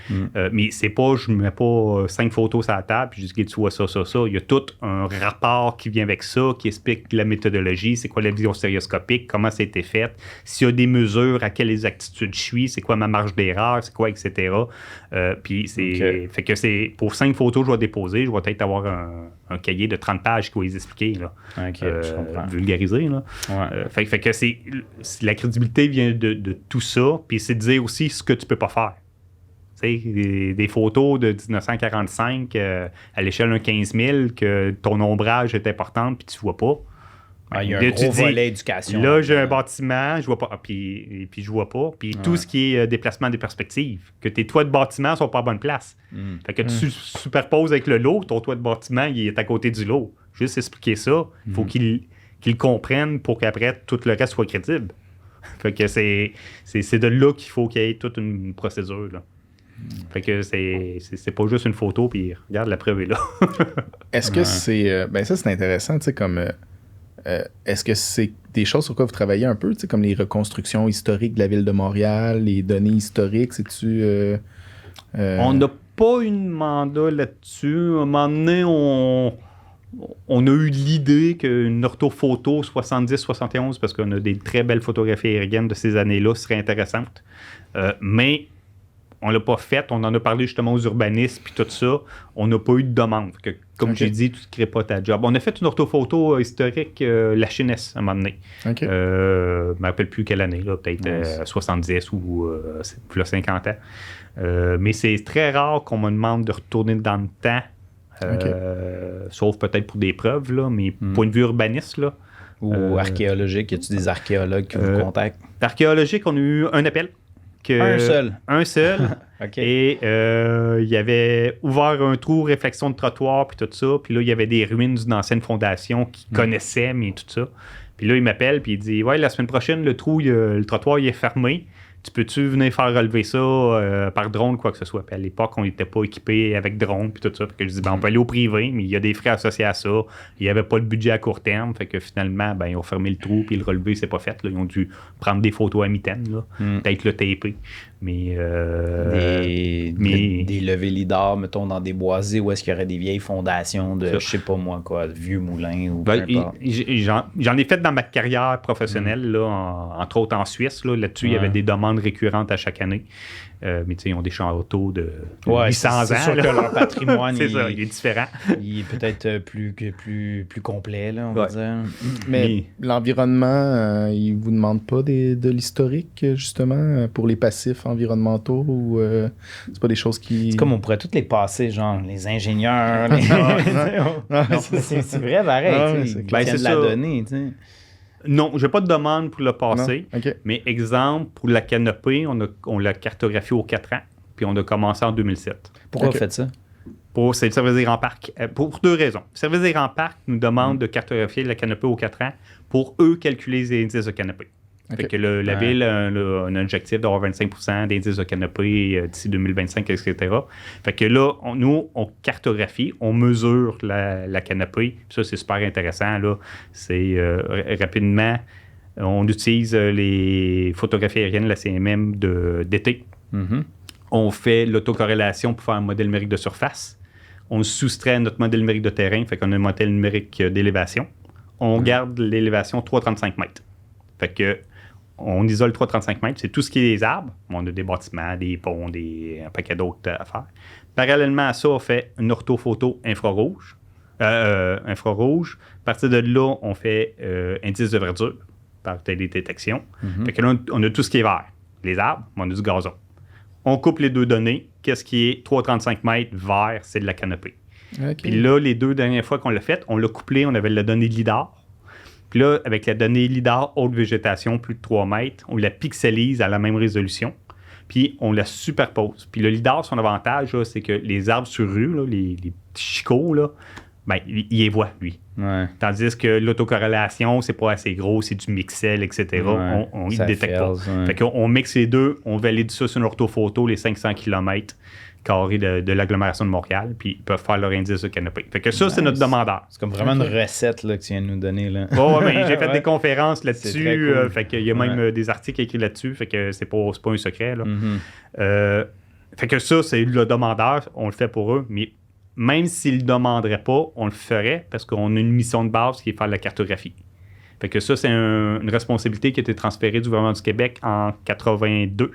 Mais c'est pas, je ne mets pas 5 photos sur la table puis je dis que tu vois ça. Il y a tout un rapport qui vient avec ça, qui explique la méthodologie, c'est quoi la vision stéréoscopique, comment ça a été fait, s'il y a des mesures, à quelles exactitudes je suis, c'est quoi ma marge d'erreur, c'est quoi, etc. Puis fait que c'est pour 5 photos que je vais déposer, je vais peut-être avoir un cahier de 30 pages qui va les expliquer, là. Je comprends. Vulgarisé, là. Fait que c'est la crédibilité vient de tout ça, puis c'est de dire aussi ce que tu peux pas faire. Tu sais, des photos de 1945 à l'échelle d'un 15 000, que ton ombrage est important, puis tu vois pas. Il y a un Là, gros tu dis, volet éducation. là, j'ai un bâtiment, je vois pas. Puis je vois pas. Puis tout ce qui est déplacement des perspectives, que tes toits de bâtiment sont pas à bonne place. Fait que tu superposes avec le lot, ton toit de bâtiment, il est à côté du lot. Juste expliquer ça. Il faut qu'ils comprennent pour qu'après, tout le reste soit crédible. Fait que c'est de là qu'il faut qu'il y ait toute une procédure, là. Fait que c'est pas juste une photo, puis regarde, la preuve est là. Est-ce que c'est... ben ça, c'est intéressant, tu sais, comme... est-ce que c'est des choses sur quoi vous travaillez un peu, tu sais, comme les reconstructions historiques de la ville de Montréal, les données historiques, c'est-tu... On n'a pas eu de mandat là-dessus. À un moment donné, on a eu l'idée qu'une orthophoto 70-71, parce qu'on a des très belles photographies aériennes de ces années-là, serait intéressante. Mais on l'a pas fait. On en a parlé justement aux urbanistes puis tout ça. On n'a pas eu de demande. Que, comme j'ai dit, tu ne crées pas ta job. On a fait une orthophoto historique, la Chinesse, à un moment donné. OK. Je ne me rappelle plus quelle année, là, peut-être 70 ou 50 ans. Mais c'est très rare qu'on me demande de retourner dans le temps. Sauf peut-être pour des preuves, là, mais point de vue urbaniste. Là, ou archéologique, y a-tu des archéologues qui vous contactent? Archéologique, on a eu un appel. Un seul. Un seul. OK. Et il y avait ouvert un trou, réflexion de trottoir, puis tout ça. Puis là, il y avait des ruines d'une ancienne fondation qu'ils connaissaient, mais tout ça. Puis là, il m'appelle, puis il dit « Ouais, la semaine prochaine, le trottoir, il est fermé. Tu peux-tu venir faire relever ça par drone, quoi que ce soit? » Puis à l'époque, on n'était pas équipé avec drone, puis tout ça. Fait que je dis, on peut aller au privé, mais il y a des frais associés à ça. Il n'y avait pas de budget à court terme. Fait que finalement, ils ont fermé le trou, puis le relevé, c'est pas fait. Là. Ils ont dû prendre des photos à mitaine, peut-être le taper. Mais, des levées lidar, mettons, dans des boisés où est-ce qu'il y aurait des vieilles fondations de, je sais pas moi, quoi, de vieux moulins ou peu importe. J'en ai fait dans ma carrière professionnelle, là, entre autres en Suisse. Là-dessus, il y avait des demandes récurrentes à chaque année. Mais tu sais, ils ont des châteaux de 800 ans. C'est sûr que leur patrimoine, c'est ça, il est différent. Il est peut-être plus complet, là, on va dire. Mais l'environnement, il vous demande pas de l'historique, justement, pour les passifs environnementaux ou c'est pas des choses qui... C'est comme on pourrait toutes les passer, genre les ingénieurs. C'est vrai, pareil. Ils tiennent la donnée, tu sais. Non, j'ai pas de demande pour le passé. Okay. Mais exemple, pour la canopée, on l'a cartographié aux 4 ans, puis on a commencé en 2007. Pourquoi vous faites ça? C'est le Service des Grands Parcs. Pour 2 raisons. Le Service des Grands Parcs nous demande de cartographier la canopée aux 4 ans pour eux calculer les indices de canopée. Fait que la ville a un objectif d'avoir 25% d'indices de canopée d'ici 2025, etc. Fait que là, nous, on cartographie, on mesure la canopée. Puis ça, c'est super intéressant. Là. C'est rapidement, on utilise les photographies aériennes de la CMM d'été. On fait l'autocorrélation pour faire un modèle numérique de surface. On soustrait notre modèle numérique de terrain, fait qu'on a un modèle numérique d'élévation. On garde l'élévation 3,35 mètres. Fait que on isole 3,35 mètres, c'est tout ce qui est les arbres. On a des bâtiments, des ponts, un paquet d'autres affaires. Parallèlement à ça, on fait une orthophoto infrarouge. À partir de là, on fait indice de verdure par télédétection. Fait que là, on a tout ce qui est vert. Les arbres, on a du gazon. On coupe les 2 données. Qu'est-ce qui est 3,35 mètres vert, c'est de la canopée. Puis là, les 2 dernières fois qu'on l'a fait, on l'a couplé, on avait la donnée de lidar. Puis là, avec la donnée lidar haute végétation, plus de 3 mètres, on la pixelise à la même résolution. Puis on la superpose. Puis le lidar, son avantage, là, c'est que les arbres sur rue, là, les petits chicots, là, il les voit, lui. Ouais. Tandis que l'autocorrélation, c'est pas assez gros, c'est du mixel, etc. Ouais, on ne détecte pas. Fait qu'on mixe les deux, on valide ça sur une orthophoto, les 500 km carrés de l'agglomération de Montréal, puis ils peuvent faire leur indice de canopée. Fait que ça, c'est notre demandeur. C'est comme vraiment une recette là, que tu viens de nous donner. Là. J'ai fait des conférences là-dessus. Cool. Fait qu'il y a même des articles écrits là-dessus. Fait que c'est pas un secret. Là. Fait que ça, c'est le demandeur. On le fait pour eux. Mais même s'ils ne le demanderaient pas, on le ferait parce qu'on a une mission de base qui est faire la cartographie. Fait que ça, c'est une responsabilité qui a été transférée du gouvernement du Québec en 82.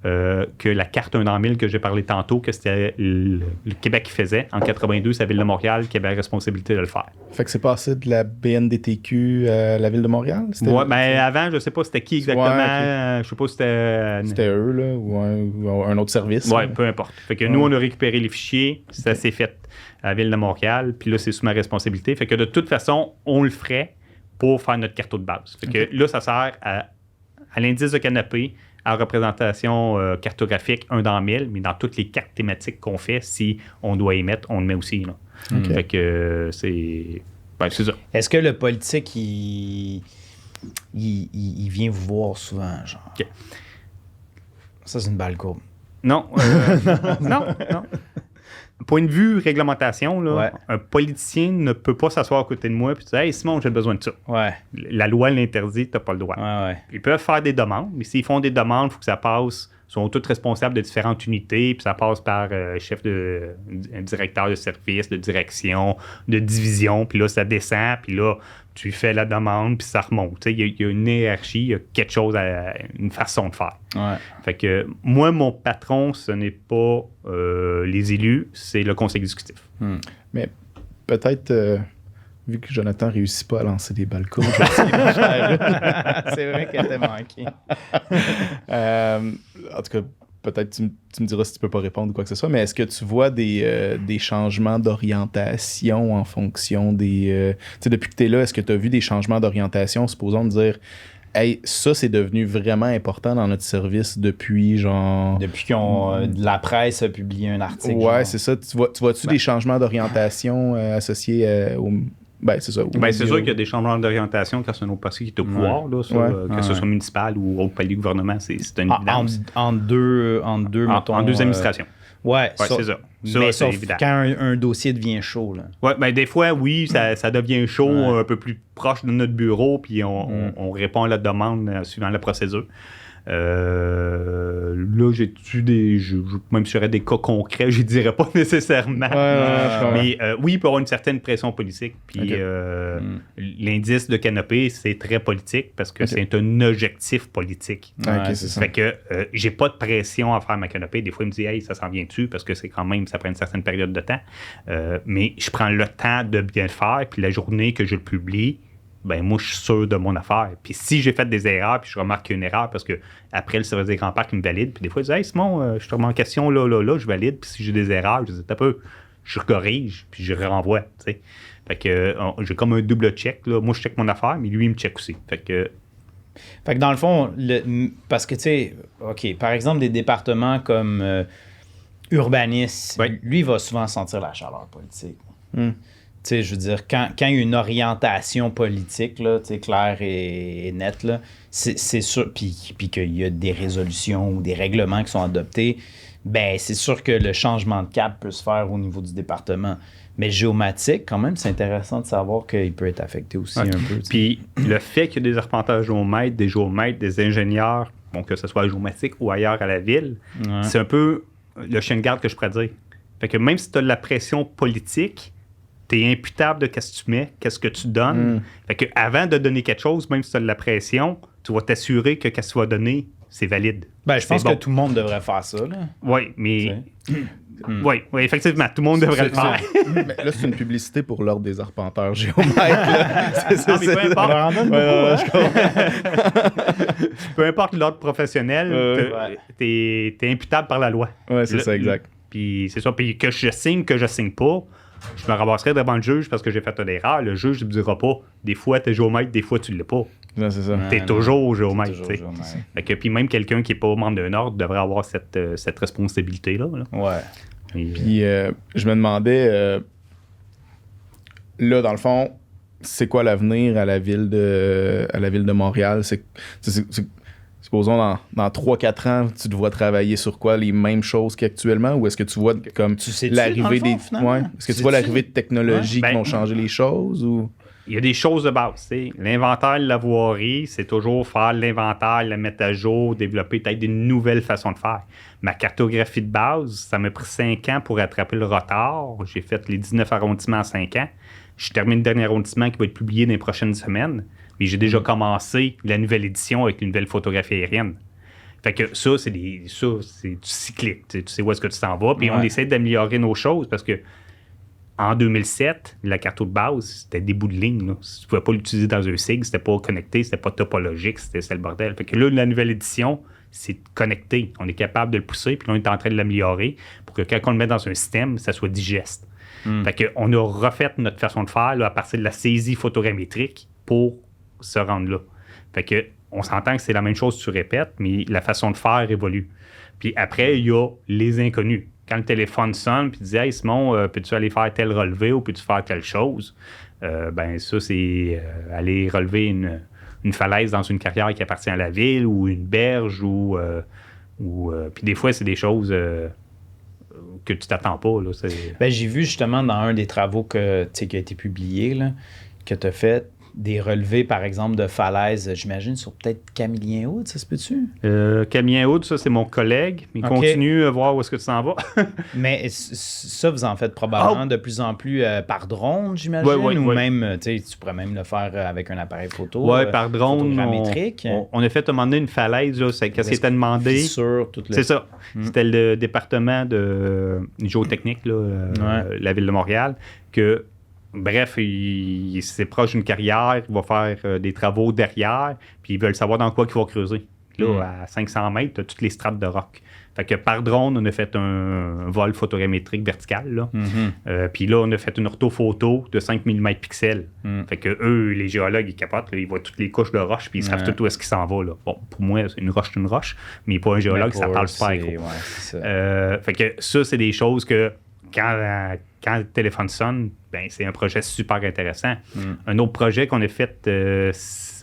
Que la carte 1 dans 1000 que j'ai parlé tantôt, que c'était le Québec qui faisait. En 82, c'est la Ville de Montréal qui avait la responsabilité de le faire. Fait que c'est passé de la BNDTQ à la Ville de Montréal? Ouais, mais avant, je sais pas c'était qui exactement. Ouais, je sais pas si c'était... C'était eux, là, ou un autre service. Ouais, peu importe. Fait que nous, on a récupéré les fichiers. Ça s'est fait à la Ville de Montréal. Puis là, c'est sous ma responsabilité. Fait que de toute façon, on le ferait pour faire notre carto de base. Fait que là, ça sert à l'indice de canopée, à la représentation cartographique 1 dans 1000, mais dans toutes les cartes thématiques qu'on fait, si on doit y mettre, on le met aussi. Là. Fait que c'est ça. Est-ce que le politique, il vient vous voir souvent, genre? Okay. Ça, c'est une balle courbe. Non. Non. Point de vue réglementation, là, un politicien ne peut pas s'asseoir à côté de moi et dire « Hey, Simon, j'ai besoin de ça. » La loi l'interdit, tu n'as pas le droit. Ils peuvent faire des demandes, mais s'ils font des demandes, il faut que ça passe. Ils sont tous responsables de différentes unités, puis ça passe par chef directeur de service, de direction, de division, puis là, ça descend, puis là, tu fais la demande, puis ça remonte. Il y a une hiérarchie, il y a quelque chose, une façon de faire. Fait que moi, mon patron, ce n'est pas les élus, c'est le conseil exécutif. Mais peut-être, vu que Jonathan ne réussit pas à lancer des balles courtes, je vais essayer de faire. C'est vrai qu'elle t'a manqué. En tout cas, peut-être tu me diras si tu peux pas répondre ou quoi que ce soit, mais est-ce que tu vois des changements d'orientation en fonction des... tu sais, depuis que tu es là, est-ce que tu as vu des changements d'orientation, supposons de dire... Hey, ça, c'est devenu vraiment important dans notre service depuis, genre... Depuis la presse a publié un article. Ouais, c'est ça. Tu vois-tu des changements d'orientation associés au... Ben, c'est ça. C'est sûr qu'il y a des changements d'orientation quand c'est un autre parti qui est au pouvoir, là, que ce soit municipal ou autre palier de gouvernement, c'est une évidence. En deux administrations. C'est ça. Mais sauf quand un dossier devient chaud. Des fois, oui, ça devient chaud un peu plus proche de notre bureau, puis on répond à la demande suivant la procédure. Là, même si j'aurais des cas concrets, je ne dirais pas nécessairement. Mais oui, il peut y avoir une certaine pression politique. Puis l'indice de canopée, c'est très politique parce que c'est un objectif politique. C'est ça. Fait que j'ai pas de pression à faire ma canopée. Des fois, il me dit « Hey, ça s'en vient-tu? » Parce que c'est quand même, ça prend une certaine période de temps. Mais je prends le temps de bien le faire. Puis la journée que je le publie, ben moi, je suis sûr de mon affaire. Puis si j'ai fait des erreurs, puis je remarque une erreur, parce que après le service des grands parcs, il me valide. Puis des fois, il dit « Hey, Simon, je te remets en question là, je valide. Puis si j'ai des erreurs, je dis « T'as peu, je corrige, puis je renvoie. » Fait que j'ai comme un double check. Là. Moi, je check mon affaire, mais lui, il me check aussi. Fait que dans le fond, parce que, tu sais, OK, par exemple, des départements comme urbanisme, lui, il va souvent sentir la chaleur politique. Tu sais, je veux dire, quand il y a une orientation politique, là, claire et nette, là, c'est sûr, puis qu'il y a des résolutions ou des règlements qui sont adoptés, ben c'est sûr que le changement de cap peut se faire au niveau du département. Mais géomatique, quand même, c'est intéressant de savoir qu'il peut être affecté aussi un peu. Puis le fait qu'il y ait des arpenteurs géomètres, des ingénieurs, bon, que ce soit à géomatique ou ailleurs à la ville, c'est un peu le chien de garde que je pourrais dire. Fait que même si tu as de la pression politique, tu es imputable de qu'est-ce que tu mets, qu'est-ce que tu donnes. Fait que avant de donner quelque chose, même si tu as de la pression, tu vas t'assurer que qu'est-ce que tu vas donner, c'est valide. Ben, je pense que tout le monde devrait faire ça. Oui, mais... Oui, effectivement, tout le monde devrait le faire. Mais là, c'est une publicité pour l'Ordre des arpenteurs géomètres. C'est ça, peu importe l'ordre professionnel, t'es imputable par la loi. Oui, c'est ça, exact. Puis c'est ça. Puis que je signe pas, je me ramasserai devant le juge parce que j'ai fait une erreur. Le juge ne me dira pas, des fois t'es géomètre, des fois tu l'es pas. Non, c'est ça. T'es toujours géomètre. Puis même quelqu'un qui n'est pas membre d'un ordre devrait avoir cette responsabilité-là. Ouais. Puis je me demandais, là, dans le fond, c'est quoi l'avenir à la ville de Montréal? Supposons dans 3-4 ans, tu te vois travailler sur quoi? Les mêmes choses qu'actuellement? Ou est-ce que tu vois comme l'arrivée des... Est-ce que tu vois l'arrivée de technologies qui vont changer les choses? Ou... Il y a des choses de base. L'inventaire de la voirie, c'est toujours faire l'inventaire, le mettre à jour, développer peut-être des nouvelles façons de faire. Ma cartographie de base, ça m'a pris 5 ans pour rattraper le retard. J'ai fait les 19 arrondissements en 5 ans. Je termine le dernier arrondissement qui va être publié dans les prochaines semaines. Mais j'ai déjà commencé la nouvelle édition avec une nouvelle photographie aérienne. Fait que ça, c'est du cyclique. Tu sais où est-ce que tu t'en vas. Puis on essaie d'améliorer nos choses parce que en 2007, la carte de base, c'était des bouts de ligne. Là. Tu ne pouvais pas l'utiliser dans un SIG, c'était pas connecté, c'était pas topologique, c'était le bordel. Fait que là, la nouvelle édition, c'est connecté. On est capable de le pousser, puis là, on est en train de l'améliorer pour que quand on le met dans un système, ça soit digeste. Fait qu'on a refait notre façon de faire là, à partir de la saisie photogrammétrique pour se rendre là. Fait que on s'entend que c'est la même chose que tu répètes, mais la façon de faire évolue. Puis après, il y a les inconnus. Quand le téléphone sonne, puis tu dis « Hey Simon, peux-tu aller faire tel relevé ou peux-tu faire telle chose? » Ben ça, c'est aller relever une falaise dans une carrière qui appartient à la ville ou une berge ou puis des fois, c'est des choses que tu t'attends pas. Là, ben, j'ai vu justement dans un des travaux qui a été publié, là, que tu as fait des relevés, par exemple, de falaises, j'imagine, sur peut-être Camillien Aude, ça se peut-tu? Camillien Aude, ça, c'est mon collègue. Il continue à voir où est-ce que tu s'en vas. Mais ça, vous en faites probablement de plus en plus par drone, j'imagine? Oui, ou même, tu pourrais même le faire avec un appareil photo. Oui, par drone. Photogrammétrique. On a fait un moment donné une falaise, là, c'est qu'est-ce qui était demandé. C'est ça. C'était le département de géotechnique, là, la ville de Montréal, que... Bref, c'est proche d'une carrière, il va faire des travaux derrière, puis ils veulent savoir dans quoi il va creuser. Là, à 500 mètres, tu as toutes les strates de roc. Fait que par drone, on a fait un vol photogrammétrique vertical. Là. Puis là, on a fait une orthophoto de 5000 mètres pixels. Fait que eux, les géologues, ils capotent. Là, ils voient toutes les couches de roche, puis ils savent tout où est-ce qu'il s'en va. Là. Bon, pour moi, c'est une roche, mais pour un géologue, ça parle super gros. Fait que ça, c'est des choses que quand le téléphone sonne, ben, c'est un projet super intéressant. Un autre projet qu'on a fait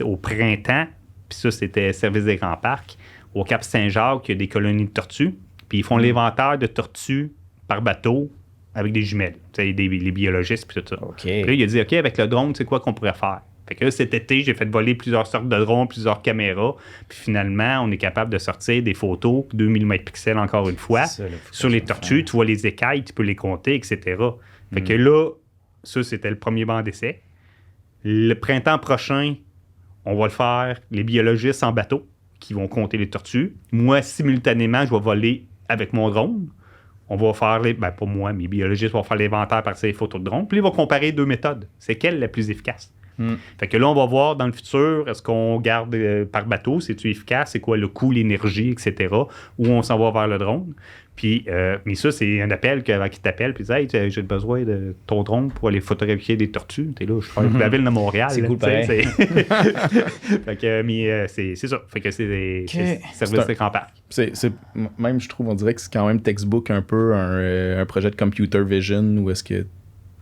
au printemps, puis ça, c'était Service des Grands Parcs, au Cap Saint-Jacques, il y a des colonies de tortues, puis ils font l'inventaire de tortues par bateau avec des jumelles, les biologistes, puis tout ça. Puis là, il a dit, OK, avec le drone, c'est quoi qu'on pourrait faire? Fait que là, cet été, j'ai fait voler plusieurs sortes de drones, plusieurs caméras, puis finalement, on est capable de sortir des photos, 2000 mètres pixels encore une fois, sur les tortues, tu vois les écailles, tu peux les compter, etc. Fait que là, ça, c'était le premier banc d'essai. Le printemps prochain, on va le faire, les biologistes en bateau, qui vont compter les tortues. Moi, simultanément, je vais voler avec mon drone. On va faire pas moi, mes biologistes vont faire l'inventaire à partir des photos de drone, puis ils vont comparer deux méthodes. C'est quelle la plus efficace? Fait que là, on va voir dans le futur, est-ce qu'on garde par bateau, c'est-tu efficace, c'est quoi le coût, l'énergie, etc., ou on s'en va vers le drone. Puis, mais ça, c'est un appel qui t'appelle, puis dit « Hey, j'ai besoin de ton drone pour aller photographier des tortues. » T'es là, je suis avec la ville de Montréal. C'est cool, pareil. Fait que, mais c'est ça. Fait que c'est des services de Grands Parcs. Même, je trouve, on dirait que c'est quand même textbook un peu un projet de computer vision où est-ce que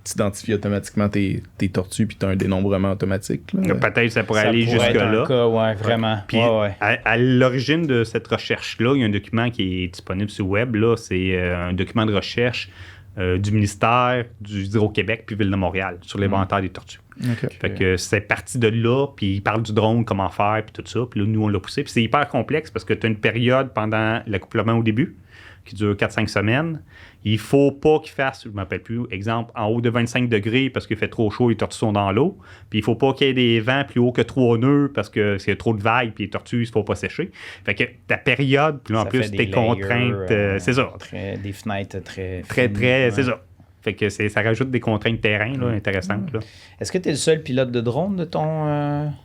tu identifies automatiquement tes tortues puis tu as un dénombrement automatique. Là. Peut-être ça pourrait aller jusque-là. Oui, vraiment. Puis à l'origine de cette recherche-là, il y a un document qui est disponible sur le web. Là, c'est un document de recherche du ministère du Hydro-Québec puis Ville de Montréal sur l'inventaire des tortues. Fait que c'est parti de là, puis il parle du drone, comment faire, puis tout ça. Puis là, nous, on l'a poussé. Puis c'est hyper complexe parce que tu as une période pendant l'accouplement au début qui dure 4-5 semaines. Il faut pas qu'il fasse, je ne me rappelle plus, exemple, en haut de 25 degrés parce qu'il fait trop chaud, les tortues sont dans l'eau. Puis il faut pas qu'il y ait des vents plus hauts que 3 nœuds parce que s'il y a trop de vagues, puis les tortues, il ne faut pas sécher. Fait que ta période, puis là, en plus, tes contraintes, c'est ça. Des fenêtres très c'est ça. Fait que ça rajoute des contraintes terrain là, intéressantes. Là. Est-ce que tu es le seul pilote de drone de ton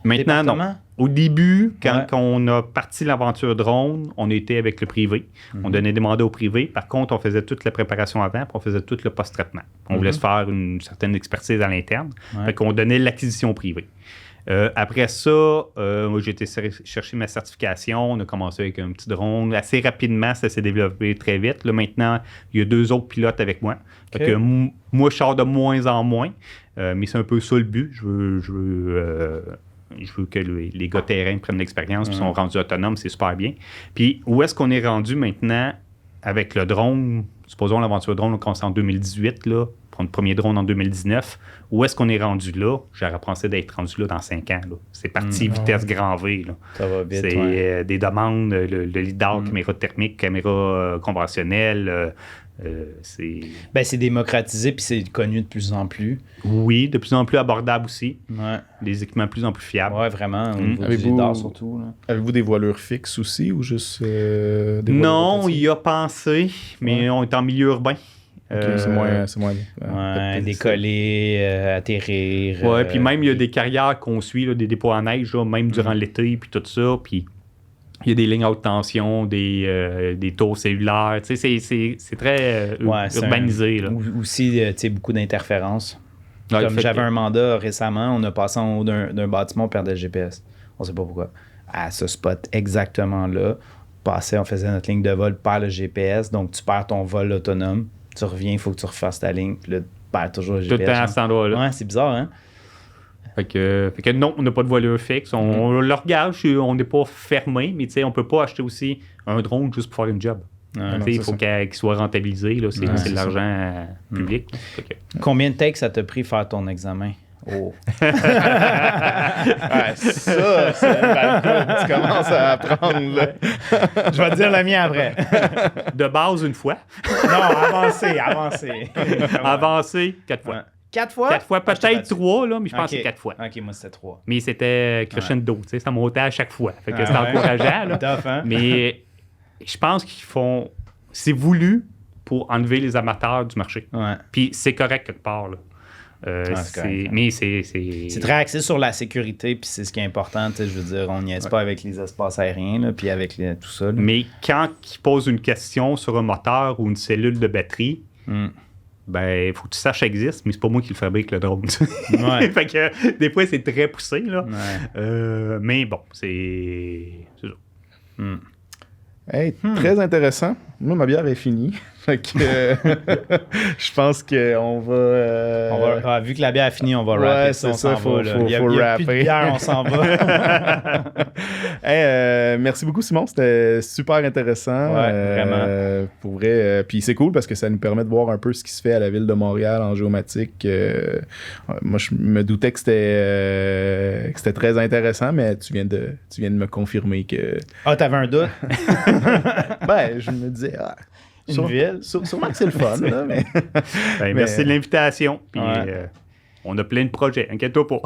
Maintenant, département? Non. Au début, quand on a parti l'aventure drone, on était avec le privé. On donnait des mandats au privé. Par contre, on faisait toute la préparation avant, puis on faisait tout le post-traitement. On voulait se faire une certaine expertise à l'interne. Fait qu'on donnait l'acquisition privée. Après ça, moi, j'ai été chercher ma certification. On a commencé avec un petit drone. Assez rapidement, ça s'est développé très vite. Là, maintenant, il y a 2 autres pilotes avec moi. Fait que moi, je sors de moins en moins. Mais c'est un peu ça le but. Je veux que les gars terrain prennent l'expérience et sont rendus autonomes. C'est super bien. Puis, où est-ce qu'on est rendu maintenant avec le drone? Supposons l'aventure drone, on commence en 2018, là. Prendre le premier drone en 2019. Où est-ce qu'on est rendu là? J'aurais pensé d'être rendu là dans 5 ans. Là. C'est parti vitesse grand V. Là. Ça va vite, c'est des demandes, le lidar, caméra thermique, caméra conventionnelle. C'est démocratisé puis c'est connu de plus en plus. Oui, de plus en plus abordable aussi. Ouais. Des équipements de plus en plus fiables. Oui, vraiment. Au niveau du lidar surtout. Là. Avez-vous des voilures fixes aussi ou juste des voilures Non, rotatives? il y a pensé, mais on est en milieu urbain. C'est moins décoller, atterrir. Oui, puis même il y a des carrières qu'on suit, là, des dépôts en neige, là, même durant l'été, puis tout ça. Puis il y a des lignes à haute tension, des tours cellulaires. Tu sais, c'est très urbanisé. Là. Aussi, beaucoup d'interférences. Ouais, Comme fait j'avais que- un mandat récemment, on a passé en haut d'un bâtiment, on perdait le GPS. On sait pas pourquoi. À ce spot exactement là, on faisait notre ligne de vol, perd le GPS, donc tu perds ton vol autonome. Tu reviens, il faut que tu refasses ta ligne, puis là, tu perds toujours le Tout GPS. le temps à hein. cet endroit-là. Ouais, c'est bizarre, hein? Fait que non, on n'a pas de voilure fixe. On le regarde, on n'est pas fermé, mais tu sais, on peut pas acheter aussi un drone juste pour faire une job. Ouais, non, Tu sais, il c'est faut ça. qu'il soit rentabilisé. Là. C'est Ouais, c'est c'est de l'argent public. Fait que- Combien de takes ça t'a pris faire ton examen? Oh. Ouais, ça, c'est une belle courbe. Tu commences à apprendre, là. Je vais te dire le mien après. De base, une fois. Non, avancez. Avancé, 4 fois. Ouais. 4 fois? 4 fois, Ah, je t'ai peut-être battu. 3, là, mais je pense Ok. que c'est 4 fois. Ok, moi c'était 3. Mais c'était crescendo, tu sais, ça montait à chaque fois. Fait que c'était ouais. encourageant, là. Tough, hein? Mais je pense qu'ils font... C'est voulu pour enlever les amateurs du marché. Ouais. Puis c'est correct quelque part, là. c'est correct. Mais c'est... C'est très axé sur la sécurité, puis c'est ce qui est important. Tu sais, je veux dire, on niaise pas avec les espaces aériens, là, puis avec tout ça. Là. Mais quand ils posent une question sur un moteur ou une cellule de batterie, ben, il faut que tu saches que ça existe, mais c'est pas moi qui le fabrique, le drone. Ouais. Fait que des fois, c'est très poussé, là. Ouais. Mais bon, c'est ça. Hey, très intéressant. Moi, ma bière est finie. Fait que je pense qu'on va. Vu que la bière a fini, on va Ouais, rapper c'est on ça, s'en faut- va. Là. faut- Il y a, faut il y a plus de rapper. bière, on s'en va. Hey, merci beaucoup, Simon. C'était super intéressant. Ouais, vraiment. Pour vrai. Puis c'est cool parce que ça nous permet de voir un peu ce qui se fait à la ville de Montréal en géomatique. Moi, je me doutais que c'était très intéressant, mais tu viens de me confirmer que. Ah, t'avais un doute? Ben, je me disais. Une ville? Sûrement que c'est le fun, là, mais. Ben, merci de l'invitation. Puis Ouais. on a plein de projets, inquiète-toi pas.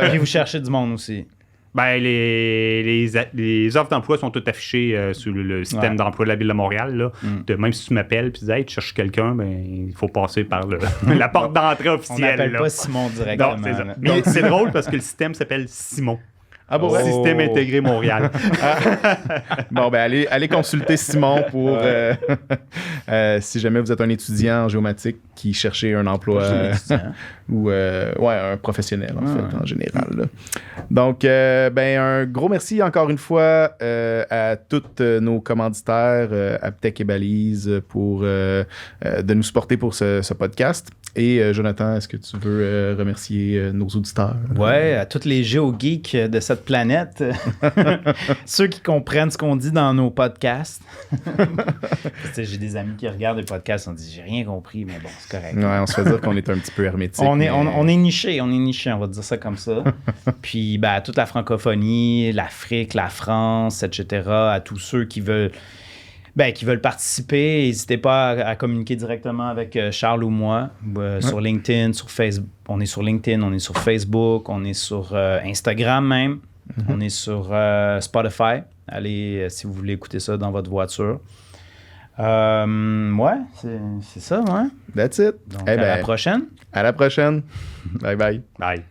Puis vous cherchez du monde aussi. Ben, les offres d'emploi sont toutes affichées sur le système Ouais. d'emploi de la Ville de Montréal. Là. Même si tu m'appelles et tu dis hey, tu cherches quelqu'un, ben, il faut passer par la porte d'entrée On officielle. n'appelle là. pas Simon directement. Non, c'est ça. là. Mais c'est drôle parce que le système s'appelle Simon. Ah, bon, ouais. Système intégré Montréal. Bon, ben, allez consulter Simon pour si jamais vous êtes un étudiant en géomatique qui cherchez un emploi ou un professionnel, en fait, en général. Là. Donc, ben, un gros merci encore une fois à tous nos commanditaires, Aptech et Balise, pour de nous supporter pour ce podcast. Et Jonathan, est-ce que tu veux remercier nos auditeurs? Ouais, à tous les géogeeks de cette planète. Ceux qui comprennent ce qu'on dit dans nos podcasts. Tu sais, j'ai des amis qui regardent les podcasts, on dit j'ai rien compris, mais bon, c'est correct. Ouais, on se fait dire qu'on est un petit peu hermétique. On est mais- niché, on va dire ça comme ça. Puis ben, à toute la francophonie, l'Afrique, la France, etc., à tous ceux qui veulent participer, n'hésitez pas à communiquer directement avec Charles ou moi sur LinkedIn, sur Facebook. On est sur LinkedIn, on est sur Facebook, on est sur Instagram même. On est sur Spotify. Allez, si vous voulez écouter ça dans votre voiture. Ouais, c'est ça, ouais. That's it. Donc, Eh à la ben, prochaine. à la prochaine. Bye bye. Bye.